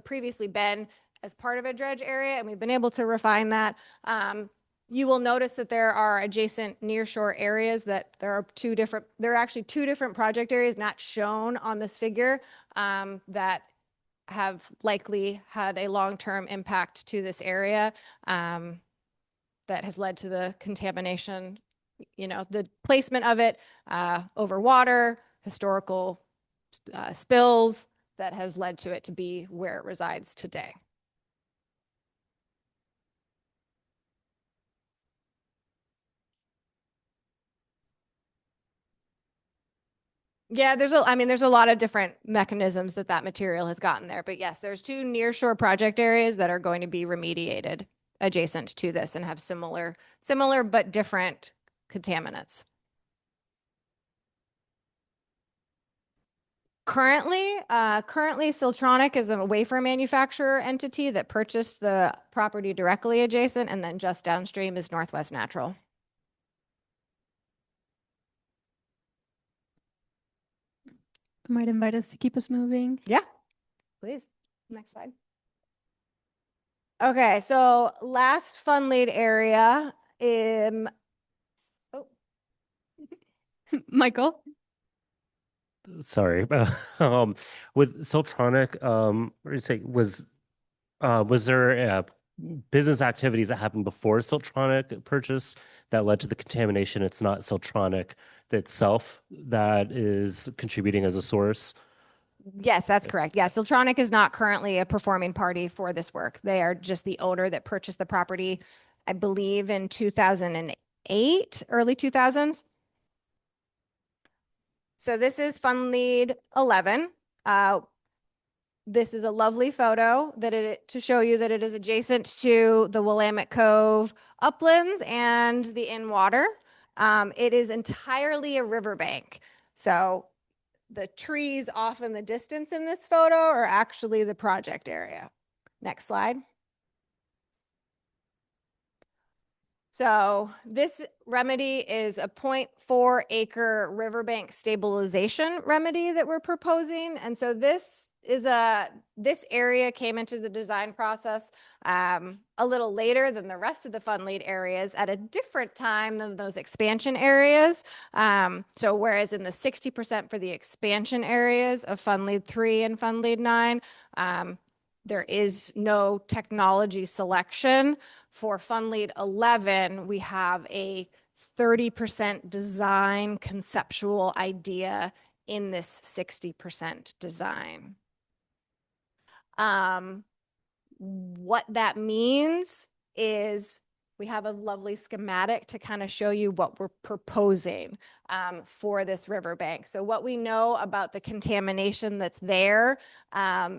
S5: previously been as part of a dredge area, and we've been able to refine that. You will notice that there are adjacent nearshore areas that there are actually two different project areas not shown on this figure, that have likely had a long-term impact to this area, that has led to the contamination, the placement of it over water, historical spills that have led to it to be where it resides today. Yeah, there's a lot of different mechanisms that material has gotten there. But yes, there's two nearshore project areas that are going to be remediated adjacent to this and have similar but different contaminants. Currently, Siltronic is a wafer manufacturer entity that purchased the property directly adjacent, and then just downstream is Northwest Natural.
S2: Might invite us to keep us moving.
S5: Yeah, please. Next slide. Okay, so last Fund Lead area.
S2: Michael?
S11: Sorry. With Siltronic, was there business activities that happened before Siltronic purchase that led to the contamination? It's not Siltronic itself that is contributing as a source.
S5: Yes, that's correct. Yeah, Siltronic is not currently a performing party for this work. They are just the owner that purchased the property, I believe, in 2008, early 2000s. So this is Fund Lead 11. This is a lovely photo to show you that it is adjacent to the Willamette Cove uplands and the in-water. It is entirely a riverbank. So the trees off in the distance in this photo are actually the project area. Next slide. So this remedy is a 0.4 acre riverbank stabilization remedy that we're proposing. And so this area came into the design process a little later than the rest of the Fund Lead areas, at a different time than those expansion areas. So whereas in the 60% for the expansion areas of Fund Lead 3 and Fund Lead 9, there is no technology selection. For Fund Lead 11, we have a 30% design conceptual idea in this 60% design. What that means is we have a lovely schematic to kind of show you what we're proposing for this riverbank. So what we know about the contamination that's there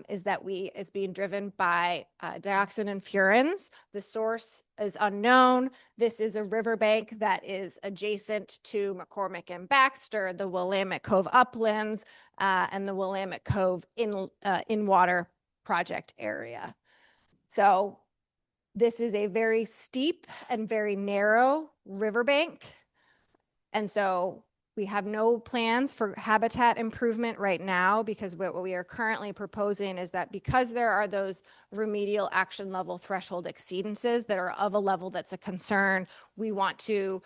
S5: is that it's being driven by dioxin and furans. The source is unknown. This is a riverbank that is adjacent to McCormick and Baxter, the Willamette Cove uplands, and the Willamette Cove in-water project area. So this is a very steep and very narrow riverbank. And so we have no plans for habitat improvement right now, because what we are currently proposing is that because there are those remedial action level threshold exceedances that are of a level that's a concern, we want to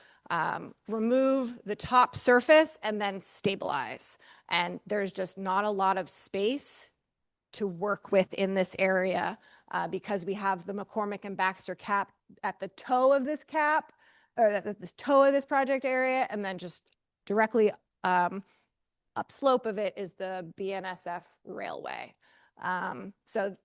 S5: remove the top surface and then stabilize. And there's just not a lot of space to work with in this area because we have the McCormick and Baxter cap at the toe of this cap, or at the toe of this project area, and then just directly upslope of it is the BNSF railway. So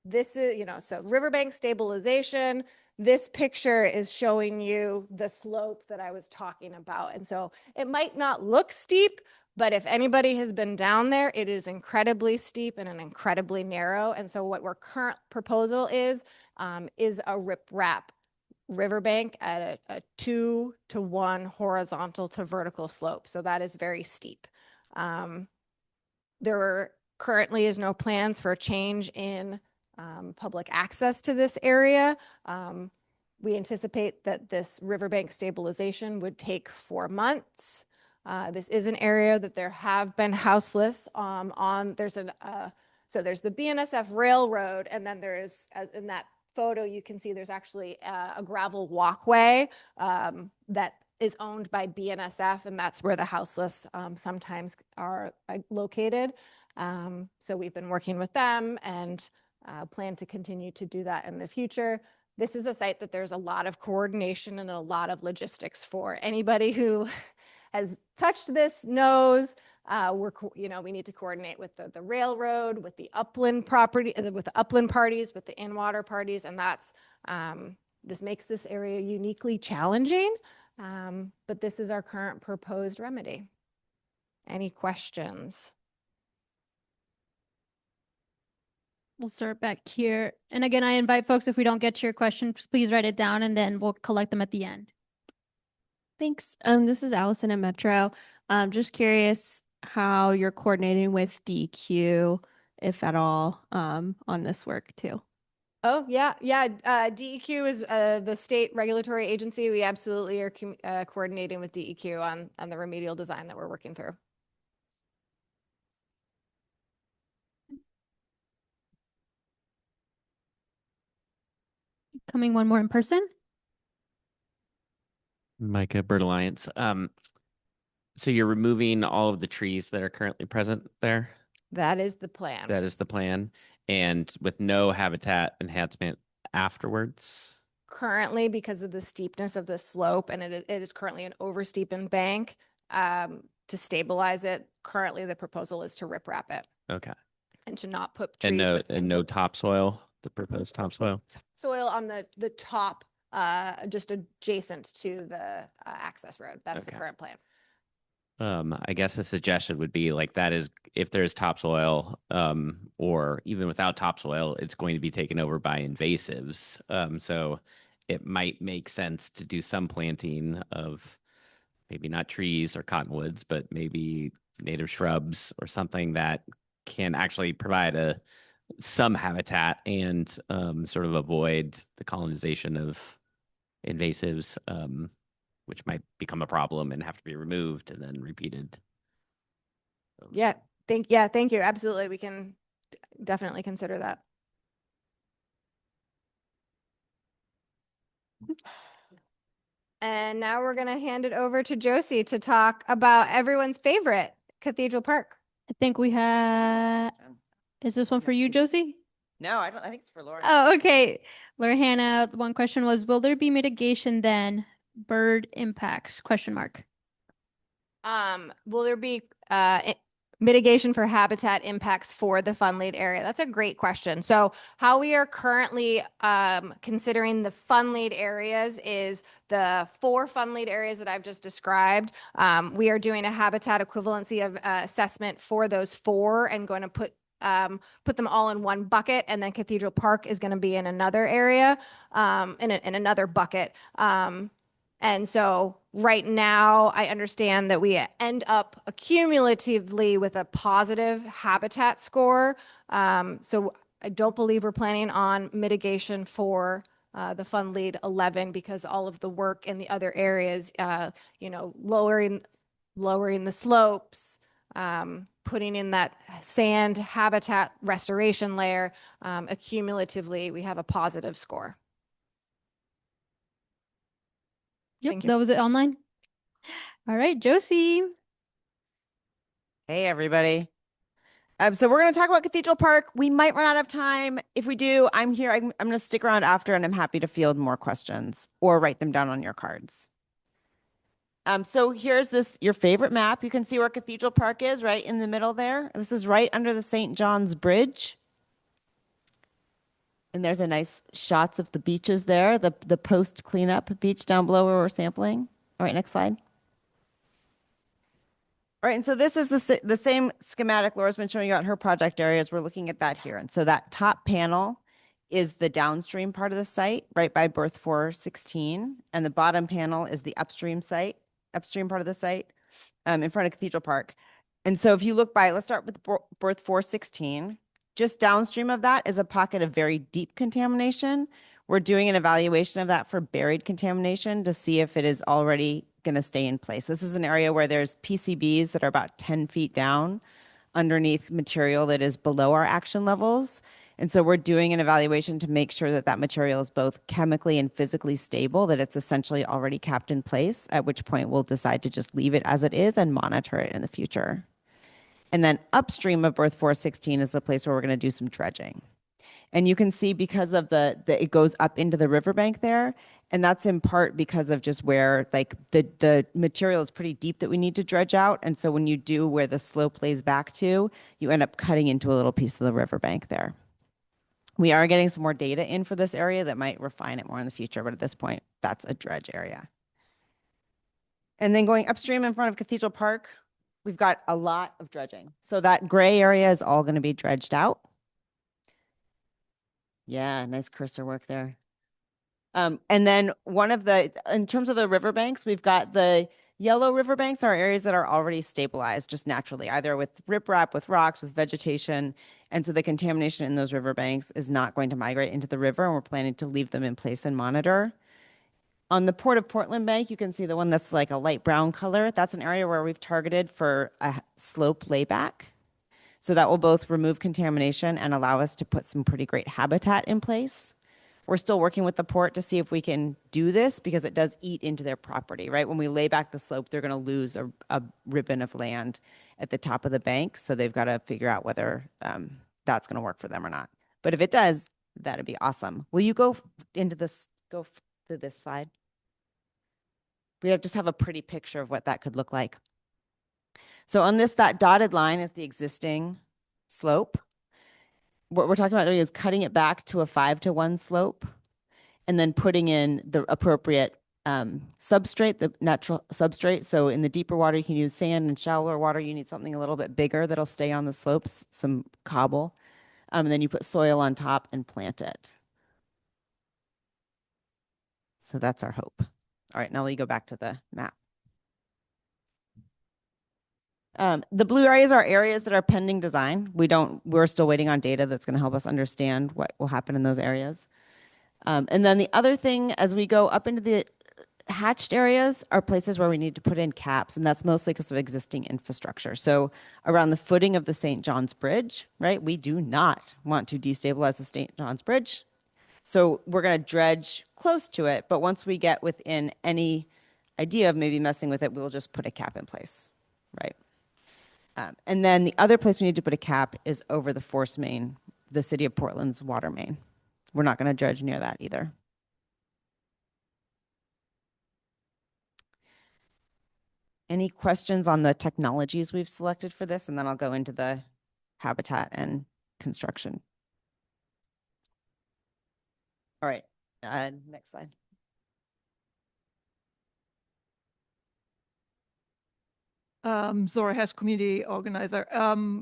S5: this is, so riverbank stabilization. This picture is showing you the slope that I was talking about. And so it might not look steep, but if anybody has been down there, it is incredibly steep and an incredibly narrow. And so what our current proposal is a riprap riverbank at a 2-to-1 horizontal to vertical slope. So that is very steep. There currently is no plans for a change in public access to this area. We anticipate that this riverbank stabilization would take 4 months. This is an area that there have been houseless so there's the BNSF railroad, and then there's, in that photo, you can see there's actually a gravel walkway that is owned by BNSF, and that's where the houseless sometimes are located. So we've been working with them and plan to continue to do that in the future. This is a site that there's a lot of coordination and a lot of logistics for. Anybody who has touched this knows we need to coordinate with the railroad, with the upland property, with the upland parties, with the in-water parties, and this makes this area uniquely challenging. But this is our current proposed remedy. Any questions?
S2: We'll start back here. And again, I invite folks, if we don't get to your question, please write it down and then we'll collect them at the end.
S12: Thanks. This is Allison at Metro. Just curious how you're coordinating with DEQ, if at all, on this work too.
S5: Oh, yeah. DEQ is the state regulatory agency. We absolutely are coordinating with DEQ on the remedial design that we're working through.
S2: Coming one more in person.
S7: Micah, Bird Alliance. So you're removing all of the trees that are currently present there?
S5: That is the plan.
S7: That is the plan. And with no habitat enhancement afterwards?
S5: Currently, because of the steepness of the slope, and it is currently an oversteepened bank, to stabilize it, currently the proposal is to riprap it.
S7: Okay.
S5: And to not put trees.
S7: And no topsoil, the proposed topsoil?
S5: Soil on the top, just adjacent to the access road. That's the current plan.
S7: I guess a suggestion would be like that is if there's topsoil, or even without topsoil, it's going to be taken over by invasives. So it might make sense to do some planting of maybe not trees or cottonwoods, but maybe native shrubs or something that can actually provide some habitat and sort of avoid the colonization of invasives, which might become a problem and have to be removed and then repeated.
S5: Thank you. Absolutely. We can definitely consider that. And now we're going to hand it over to Josie to talk about everyone's favorite, Cathedral Park.
S2: I think we have, is this one for you, Josie?
S13: No, I don't. I think it's for Laura.
S2: Oh, okay. Laura Hannah, one question was, will there be mitigation then? Bird impacts, question mark.
S5: Will there be mitigation for habitat impacts for the fund lead area? That's a great question. So how we are currently considering the fund lead areas is the 4 fund lead areas that I've just described. We are doing a habitat equivalency of assessment for those 4 and going to put them all in one bucket, and then Cathedral Park is going to be in another area, in another bucket. And so right now, I understand that we end up accumulatively with a positive habitat score. So I don't believe we're planning on mitigation for the Fund Lead 11 because all of the work in the other areas, lowering the slopes, putting in that sand habitat restoration layer, accumulatively, we have a positive score.
S2: Yep,
S13: Thank you.
S2: that was it online. All right, Josie.
S9: Hey, everybody. So we're going to talk about Cathedral Park. We might run out of time. If we do, I'm here. I'm going to stick around after, and I'm happy to field more questions or write them down on your cards. So here's your favorite map. You can see where Cathedral Park is, right in the middle there. This is right under the St. John's Bridge. And there's a nice shots of the beaches there, the post cleanup beach down below where we're sampling. All right, next slide. All right, and so this is the same schematic Laura's been showing you at her project areas. We're looking at that here. And so that top panel is the downstream part of the site, right by berth 416. And the bottom panel is the upstream part of the site in front of Cathedral Park. And so if you look let's start with berth 416. Just downstream of that is a pocket of very deep contamination. We're doing an evaluation of that for buried contamination to see if it is already going to stay in place. This is an area where there's PCBs that are about 10 feet down underneath material that is below our action levels. And so we're doing an evaluation to make sure that that material is both chemically and physically stable, that it's essentially already capped in place, at which point we'll decide to just leave it as it is and monitor it in the future. And then upstream of berth 416 is a place where we're going to do some dredging. And you can see because of it goes up into the riverbank there. And that's in part because of just where the material is pretty deep that we need to dredge out. And so when you do where the slope lays back to, you end up cutting into a little piece of the riverbank there. We are getting some more data in for this area that might refine it more in the future. But at this point, that's a dredge area. And then going upstream in front of Cathedral Park, we've got a lot of dredging. So that gray area is all going to be dredged out. Yeah, nice cursor work there. And then in terms of the riverbanks, we've got the yellow riverbanks are areas that are already stabilized just naturally, either with riprap, with rocks, with vegetation. And so the contamination in those riverbanks is not going to migrate into the river, and we're planning to leave them in place and monitor. On the Port of Portland bank, you can see the one that's like a light brown color. That's an area where we've targeted for a slope layback. So that will both remove contamination and allow us to put some pretty great habitat in place. We're still working with the port to see if we can do this because it does eat into their property, right? When we lay back the slope, they're going to lose a ribbon of land at the top of the bank. So they've got to figure out whether that's going to work for them or not. But if it does, that'd be awesome. Will you go through this slide? We just have a pretty picture of what that could look like. So on that dotted line is the existing slope. What we're talking about doing is cutting it back to a 5-to-1 slope and then putting in the appropriate substrate, the natural substrate. So in the deeper water, you can use sand. In shallower water, you need something a little bit bigger that'll stay on the slopes, some cobble. And then you put soil on top and plant it. So that's our hope. All right, now we go back to the map. The blue areas are areas that are pending design. We're still waiting on data that's going to help us understand what will happen in those areas. And then the other thing, as we go up into the hatched areas, are places where we need to put in caps, and that's mostly because of existing infrastructure. So around the footing of the St. John's Bridge, right? We do not want to destabilize the St. John's Bridge. So we're going to dredge close to it, but once we get within any idea of maybe messing with it, we'll just put a cap in place, right? And then the other place we need to put a cap is over the force main, the city of Portland's water main. We're not going to dredge near that either. Any questions on the technologies we've selected for this? And then I'll go into the habitat and construction. All right, next slide.
S10: Zora Hess, community organizer.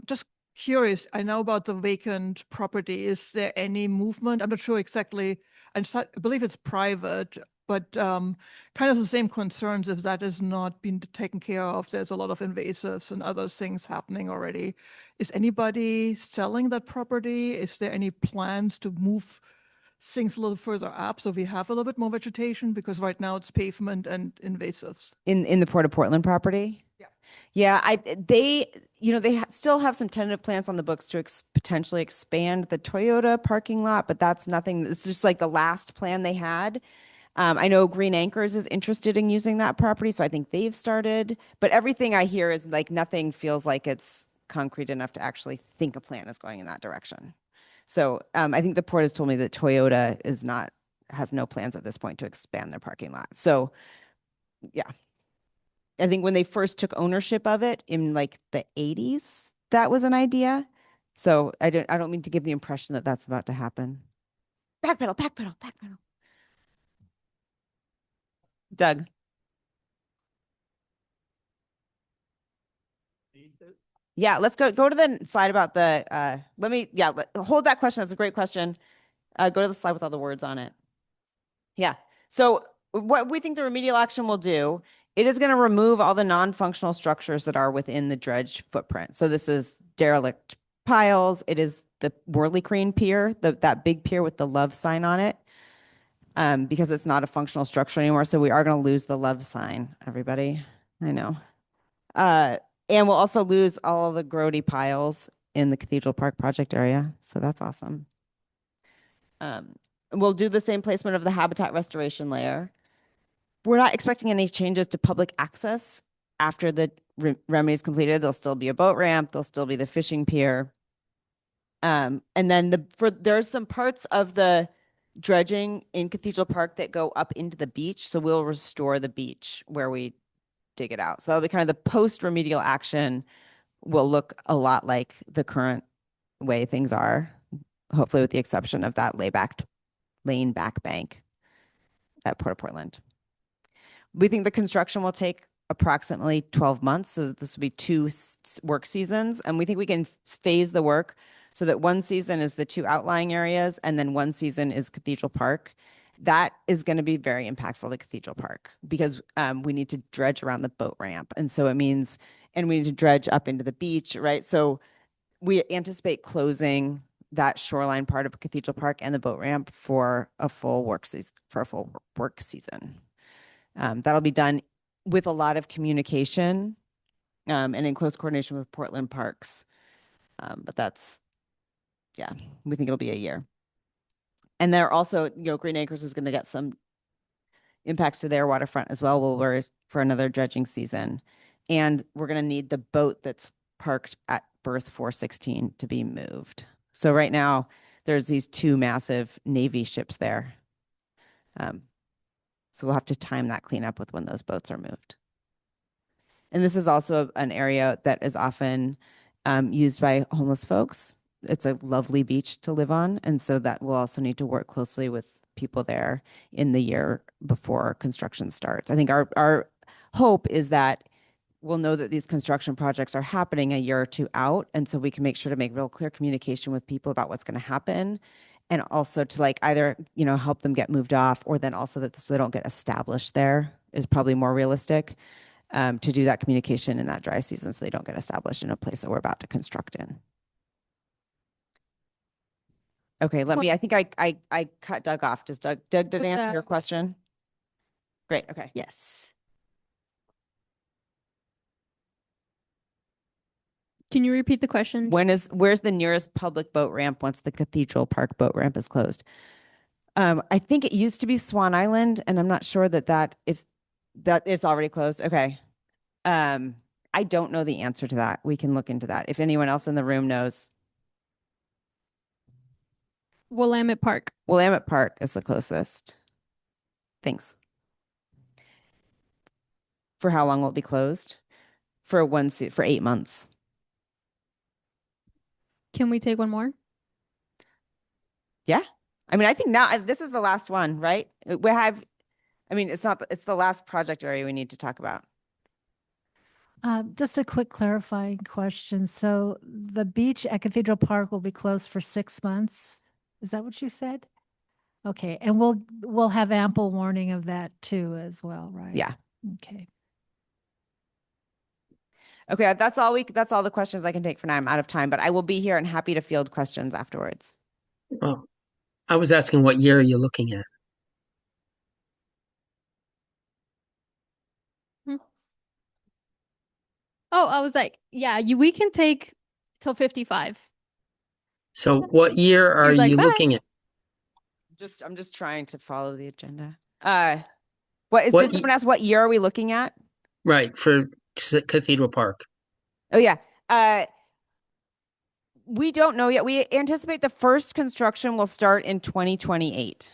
S10: Just curious, I know about the vacant property. Is there any movement? I'm not sure exactly. I believe it's private, but kind of the same concerns if that has not been taken care of. There's a lot of invasives and other things happening already. Is anybody selling that property? Is there any plans to move things a little further up so we have a little bit more vegetation? Because right now it's pavement and invasives.
S9: In the Port of Portland property? Yeah, they still have some tentative plans on the books to potentially expand the Toyota parking lot, but that's nothing. It's just like the last plan they had. I know Green Anchors is interested in using that property, so I think they've started. But everything I hear is like nothing feels like it's concrete enough to actually think a plan is going in that direction. So I think the port has told me that Toyota has no plans at this point to expand their parking lot. So yeah, I think when they first took ownership of it in like the 80s, that was an idea. So I don't mean to give the impression that that's about to happen. Backpedal, backpedal, backpedal. Doug. Yeah, let's go to the slide about the hold that question. That's a great question. Go to the slide with all the words on it. Yeah. So what we think the remedial action will do, it is going to remove all the non-functional structures that are within the dredge footprint. So this is derelict piles. It is the Whirly Crane Pier, that big pier with the love sign on it, because it's not a functional structure anymore. So we are going to lose the love sign, everybody. I know. And we'll also lose all of the grody piles in the Cathedral Park project area. So that's awesome. We'll do the same placement of the habitat restoration layer. We're not expecting any changes to public access after the remedy is completed. There'll still be a boat ramp. There'll still be the fishing pier. And then there's some parts of the dredging in Cathedral Park that go up into the beach. So we'll restore the beach where we dig it out. So that'll be kind of the post remedial action will look a lot like the current way things are, hopefully with the exception of that lane back bank at Port of Portland. We think the construction will take approximately 12 months. So this will be 2 work seasons. And we think we can phase the work so that one season is the 2 outlying areas and then one season is Cathedral Park. That is going to be very impactful to Cathedral Park because we need to dredge around the boat ramp. And so it means, and we need to dredge up into the beach, right? So we anticipate closing that shoreline part of Cathedral Park and the boat ramp for a full work season. That'll be done with a lot of communication and in close coordination with Portland Parks. But we think it'll be a year. And they're also, Green Acres is going to get some impacts to their waterfront as well. We're for another dredging season. And we're going to need the boat that's parked at berth 416 to be moved. So right now, there's these 2 massive Navy ships there. So we'll have to time that cleanup with when those boats are moved. And this is also an area that is often used by homeless folks. It's a lovely beach to live on. And so that we'll also need to work closely with people there in the year before construction starts. I think our hope is that we'll know that these construction projects are happening a year or 2 out. And so we can make sure to make real clear communication with people about what's going to happen. And also to either, help them get moved off or then also so they don't get established there is probably more realistic. To do that communication in that dry season so they don't get established in a place that we're about to construct in. Okay, I think I cut Doug off. Does Doug did answer your question? Great, okay.
S2: Yes. Can you repeat the question?
S9: Where's the nearest public boat ramp once the Cathedral Park boat ramp is closed? I think it used to be Swan Island, and I'm not sure if that it's already closed. Okay. I don't know the answer to that. We can look into that. If anyone else in the room knows.
S2: Willamette Park.
S9: Willamette Park is the closest. Thanks. For how long will it be closed? For 8 months.
S2: Can we take one more?
S9: Yeah. I mean, I think now this is the last one, right? It's the last project area we need to talk about.
S14: Just a quick clarifying question. So the beach at Cathedral Park will be closed for 6 months. Is that what you said? Okay. And we'll have ample warning of that too as well, right?
S9: Yeah.
S14: Okay.
S9: Okay, that's all the questions I can take for now. I'm out of time, but I will be here and happy to field questions afterwards.
S15: Oh, I was asking what year are you looking at?
S2: Oh, I was like, yeah, we can take till 55.
S15: So what year are
S2: He's like,
S15: you
S2: "Bye."
S15: looking at?
S9: I'm just trying to follow the agenda. What is,
S15: What
S9: did someone ask what year are we looking at?
S15: Right, for Cathedral Park.
S9: Oh yeah. We don't know yet. We anticipate the first construction will start in 2028.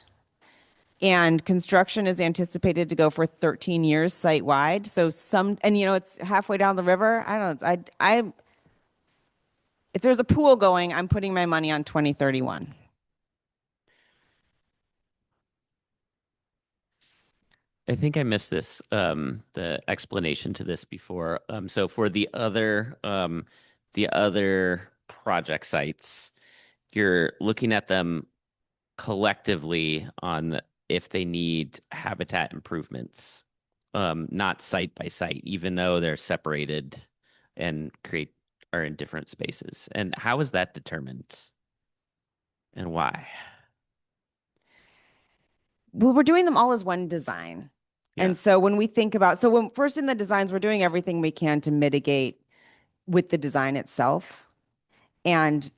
S9: And construction is anticipated to go for 13 years site wide. So and it's halfway down the river. I don't know. If there's a pool going, I'm putting my money on 2031.
S7: I think I missed this, the explanation to this before. So for the other project sites, you're looking at them collectively on if they need habitat improvements, not site by site, even though they're separated and are in different spaces. And how is that determined and why?
S9: Well, we're doing them all as one design.
S7: Yeah.
S9: And so when we think about, when first in the designs, we're doing everything we can to mitigate with the design itself. And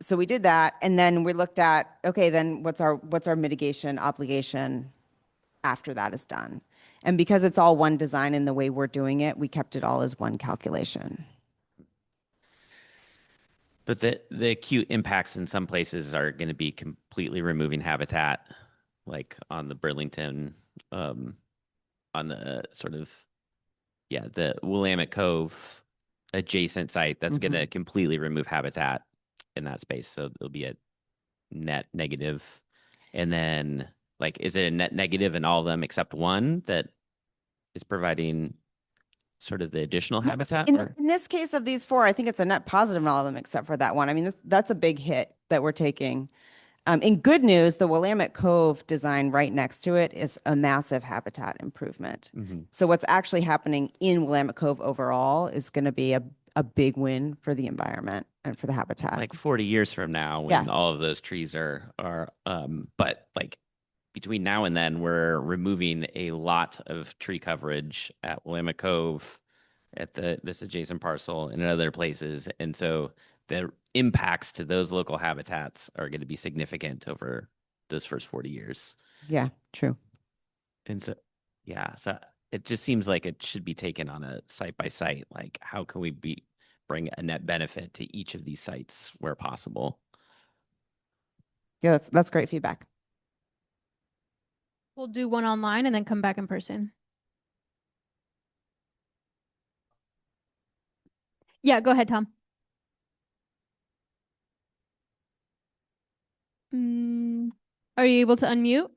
S9: so we did that. And then we looked at, okay, then what's our mitigation obligation after that is done? And because it's all one design in the way we're doing it, we kept it all as one calculation.
S7: But the acute impacts in some places are going to be completely removing habitat, like on the Burlington, on the sort of, the Willamette Cove adjacent site that's going to completely remove habitat in that space. So it'll be a net negative. And then, like, is it a net negative in all of them except one that is providing sort of the additional habitat?
S9: In this case of these four, I think it's a net positive in all of them except for that one. I mean, that's a big hit that we're taking. In good news, the Willamette Cove design right next to it is a massive habitat improvement. So what's actually happening in Willamette Cove overall is going to be a big win for the environment and for the habitat.
S7: Like 40 years from now, when all of those trees are but like between now and then, we're removing a lot of tree coverage at Willamette Cove, at this adjacent parcel, and in other places, and so the impacts to those local habitats are going to be significant over those first 40 years.
S9: Yeah, true.
S7: And so, so it just seems like it should be taken on a site by site. Like, how can we bring a net benefit to each of these sites where possible?
S9: Yeah, that's great feedback.
S2: We'll do one online and then come back in person. Yeah, go ahead, Tom. Are you able to unmute?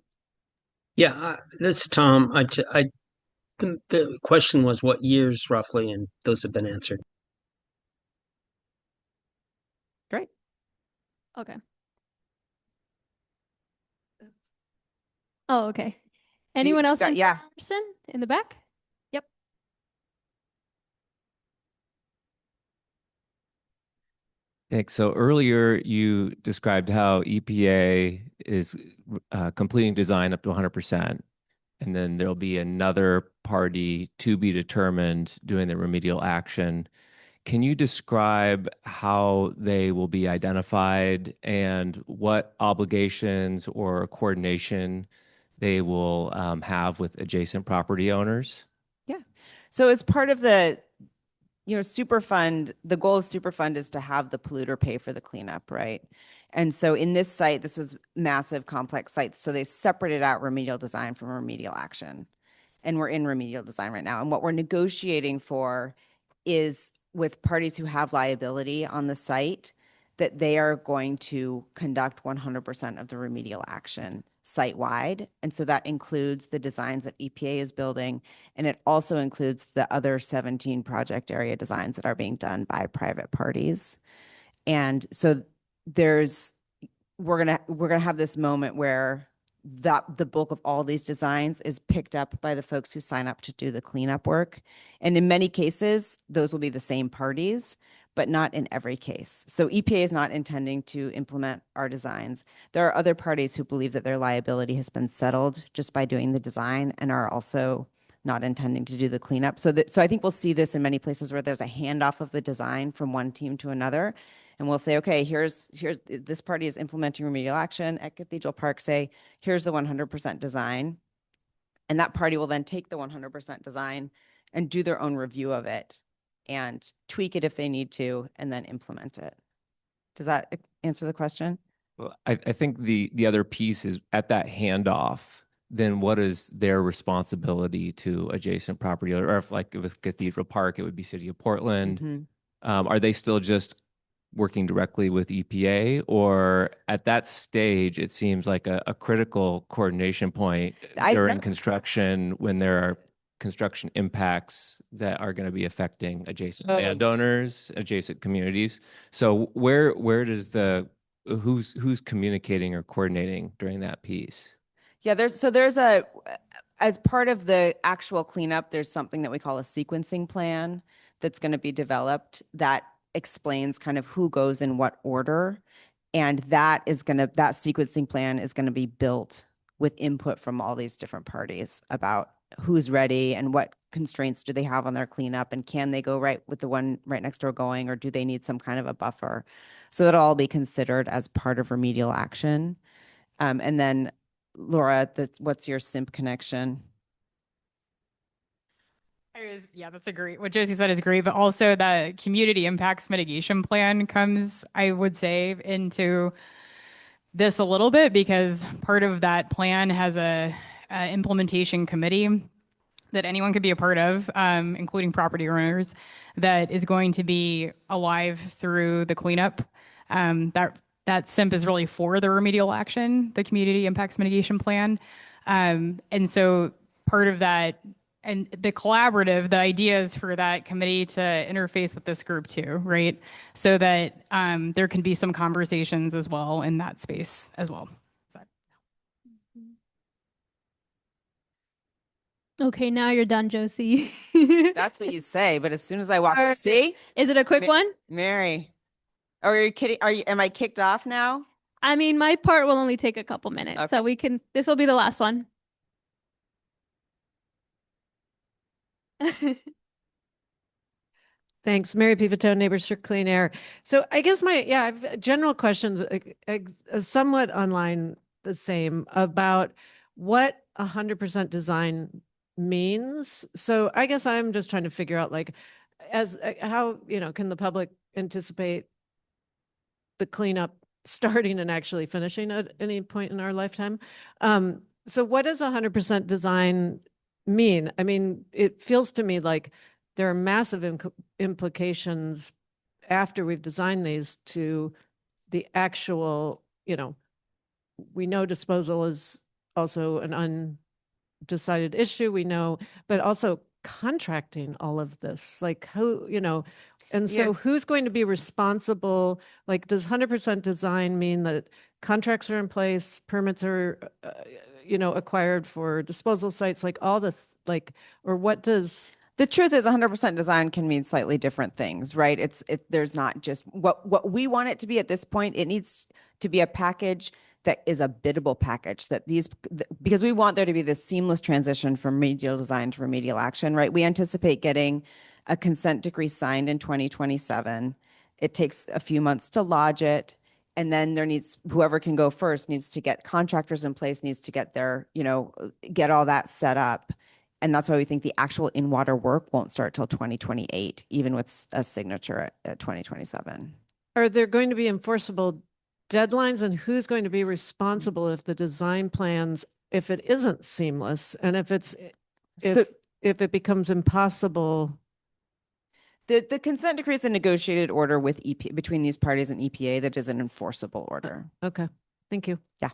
S15: Yeah, that's Tom. The question was what years roughly, and those have been answered.
S9: Great.
S2: Okay. Oh, okay. Anyone else in person in the back? Yep.
S16: Thanks. So earlier you described how EPA is completing design up to 100%, and then there'll be another party to be determined doing the remedial action. Can you describe how they will be identified and what obligations or coordination they will have with adjacent property owners?
S9: Yeah. So as part of the Superfund, the goal of Superfund is to have the polluter pay for the cleanup, right? And so in this site, this was massive, complex sites. So they separated out remedial design from remedial action. And we're in remedial design right now. And what we're negotiating for is with parties who have liability on the site, that they are going to conduct 100% of the remedial action site-wide. And so that includes the designs that EPA is building, and it also includes the other 17 project area designs that are being done by private parties. And so we're gonna have this moment where the bulk of all these designs is picked up by the folks who sign up to do the cleanup work. And in many cases, those will be the same parties, but not in every case. So EPA is not intending to implement our designs. There are other parties who believe that their liability has been settled just by doing the design and are also not intending to do the cleanup. So I think we'll see this in many places where there's a handoff of the design from one team to another. And we'll say, okay, here's this party is implementing remedial action at Cathedral Park. Say, here's the 100% design. And that party will then take the 100% design and do their own review of it and tweak it if they need to, and then implement it. Does that answer the question?
S16: Well, I think the other piece is at that handoff, then what is their responsibility to adjacent property? Or if like it was Cathedral Park, it would be City of Portland.
S9: Mm-hmm.
S16: Are they still just working directly with EPA? Or at that stage, it seems like a critical coordination point during construction when there are construction impacts that are going to be affecting adjacent landowners, adjacent communities. So where does who's communicating or coordinating during that piece?
S9: Yeah, there's as part of the actual cleanup, there's something that we call a sequencing plan that's going to be developed that explains kind of who goes in what order. And that sequencing plan is going to be built with input from all these different parties about who's ready and what constraints do they have on their cleanup, and can they go right with the one right next door going, or do they need some kind of a buffer? So that'll all be considered as part of remedial action. And then Laura, what's your SIMP connection?
S1: Yeah, that's a great, what Josie said is great, but also the community impacts mitigation plan comes, I would say, into this a little bit, because part of that plan has a implementation committee that anyone could be a part of, including property owners, that is going to be alive through the cleanup. That SIMP is really for the remedial action, the community impacts mitigation plan. And so part of that, and the collaborative, the idea is for that committee to interface with this group too, right? So that there can be some conversations as well in that space as well.
S2: Okay, now you're done, Josie.
S9: That's what you say, but as soon as I walk,
S2: see? Is it a quick one?
S9: Mary. Oh, are you kidding? Am I kicked off now?
S2: I mean, my part will only take a couple minutes,
S9: Okay.
S2: so this will be the last one.
S17: Thanks, Mary Pivoto, Neighbors for Clean Air. So I guess I've general questions, somewhat online the same, about what 100% design means. So I guess I'm just trying to figure out, like, as how, can the public anticipate the cleanup starting and actually finishing at any point in our lifetime? So what does 100% design mean? I mean, it feels to me like there are massive implications after we've designed these to the actual, we know disposal is also an undecided issue, we know, but also contracting all of this, like who, and so who's going to be responsible? Like, does 100% design mean that contracts are in place, permits are, acquired for disposal sites, like all the, or what does...
S9: The truth is 100% design can mean slightly different things, right? There's not just what we want it to be at this point. It needs to be a package that is a biddable package, because we want there to be this seamless transition from remedial design to remedial action, right? We anticipate getting a consent decree signed in 2027. It takes a few months to lodge it. And then whoever can go first needs to get contractors in place, needs to get get all that set up. And that's why we think the actual in-water work won't start till 2028, even with a signature at 2027.
S17: Are there going to be enforceable deadlines, and who's going to be responsible if the design plans, if it isn't seamless, and if it becomes impossible?
S9: The consent decree is a negotiated order with between these parties and EPA that is an enforceable order.
S17: Okay, thank you.
S9: Yeah.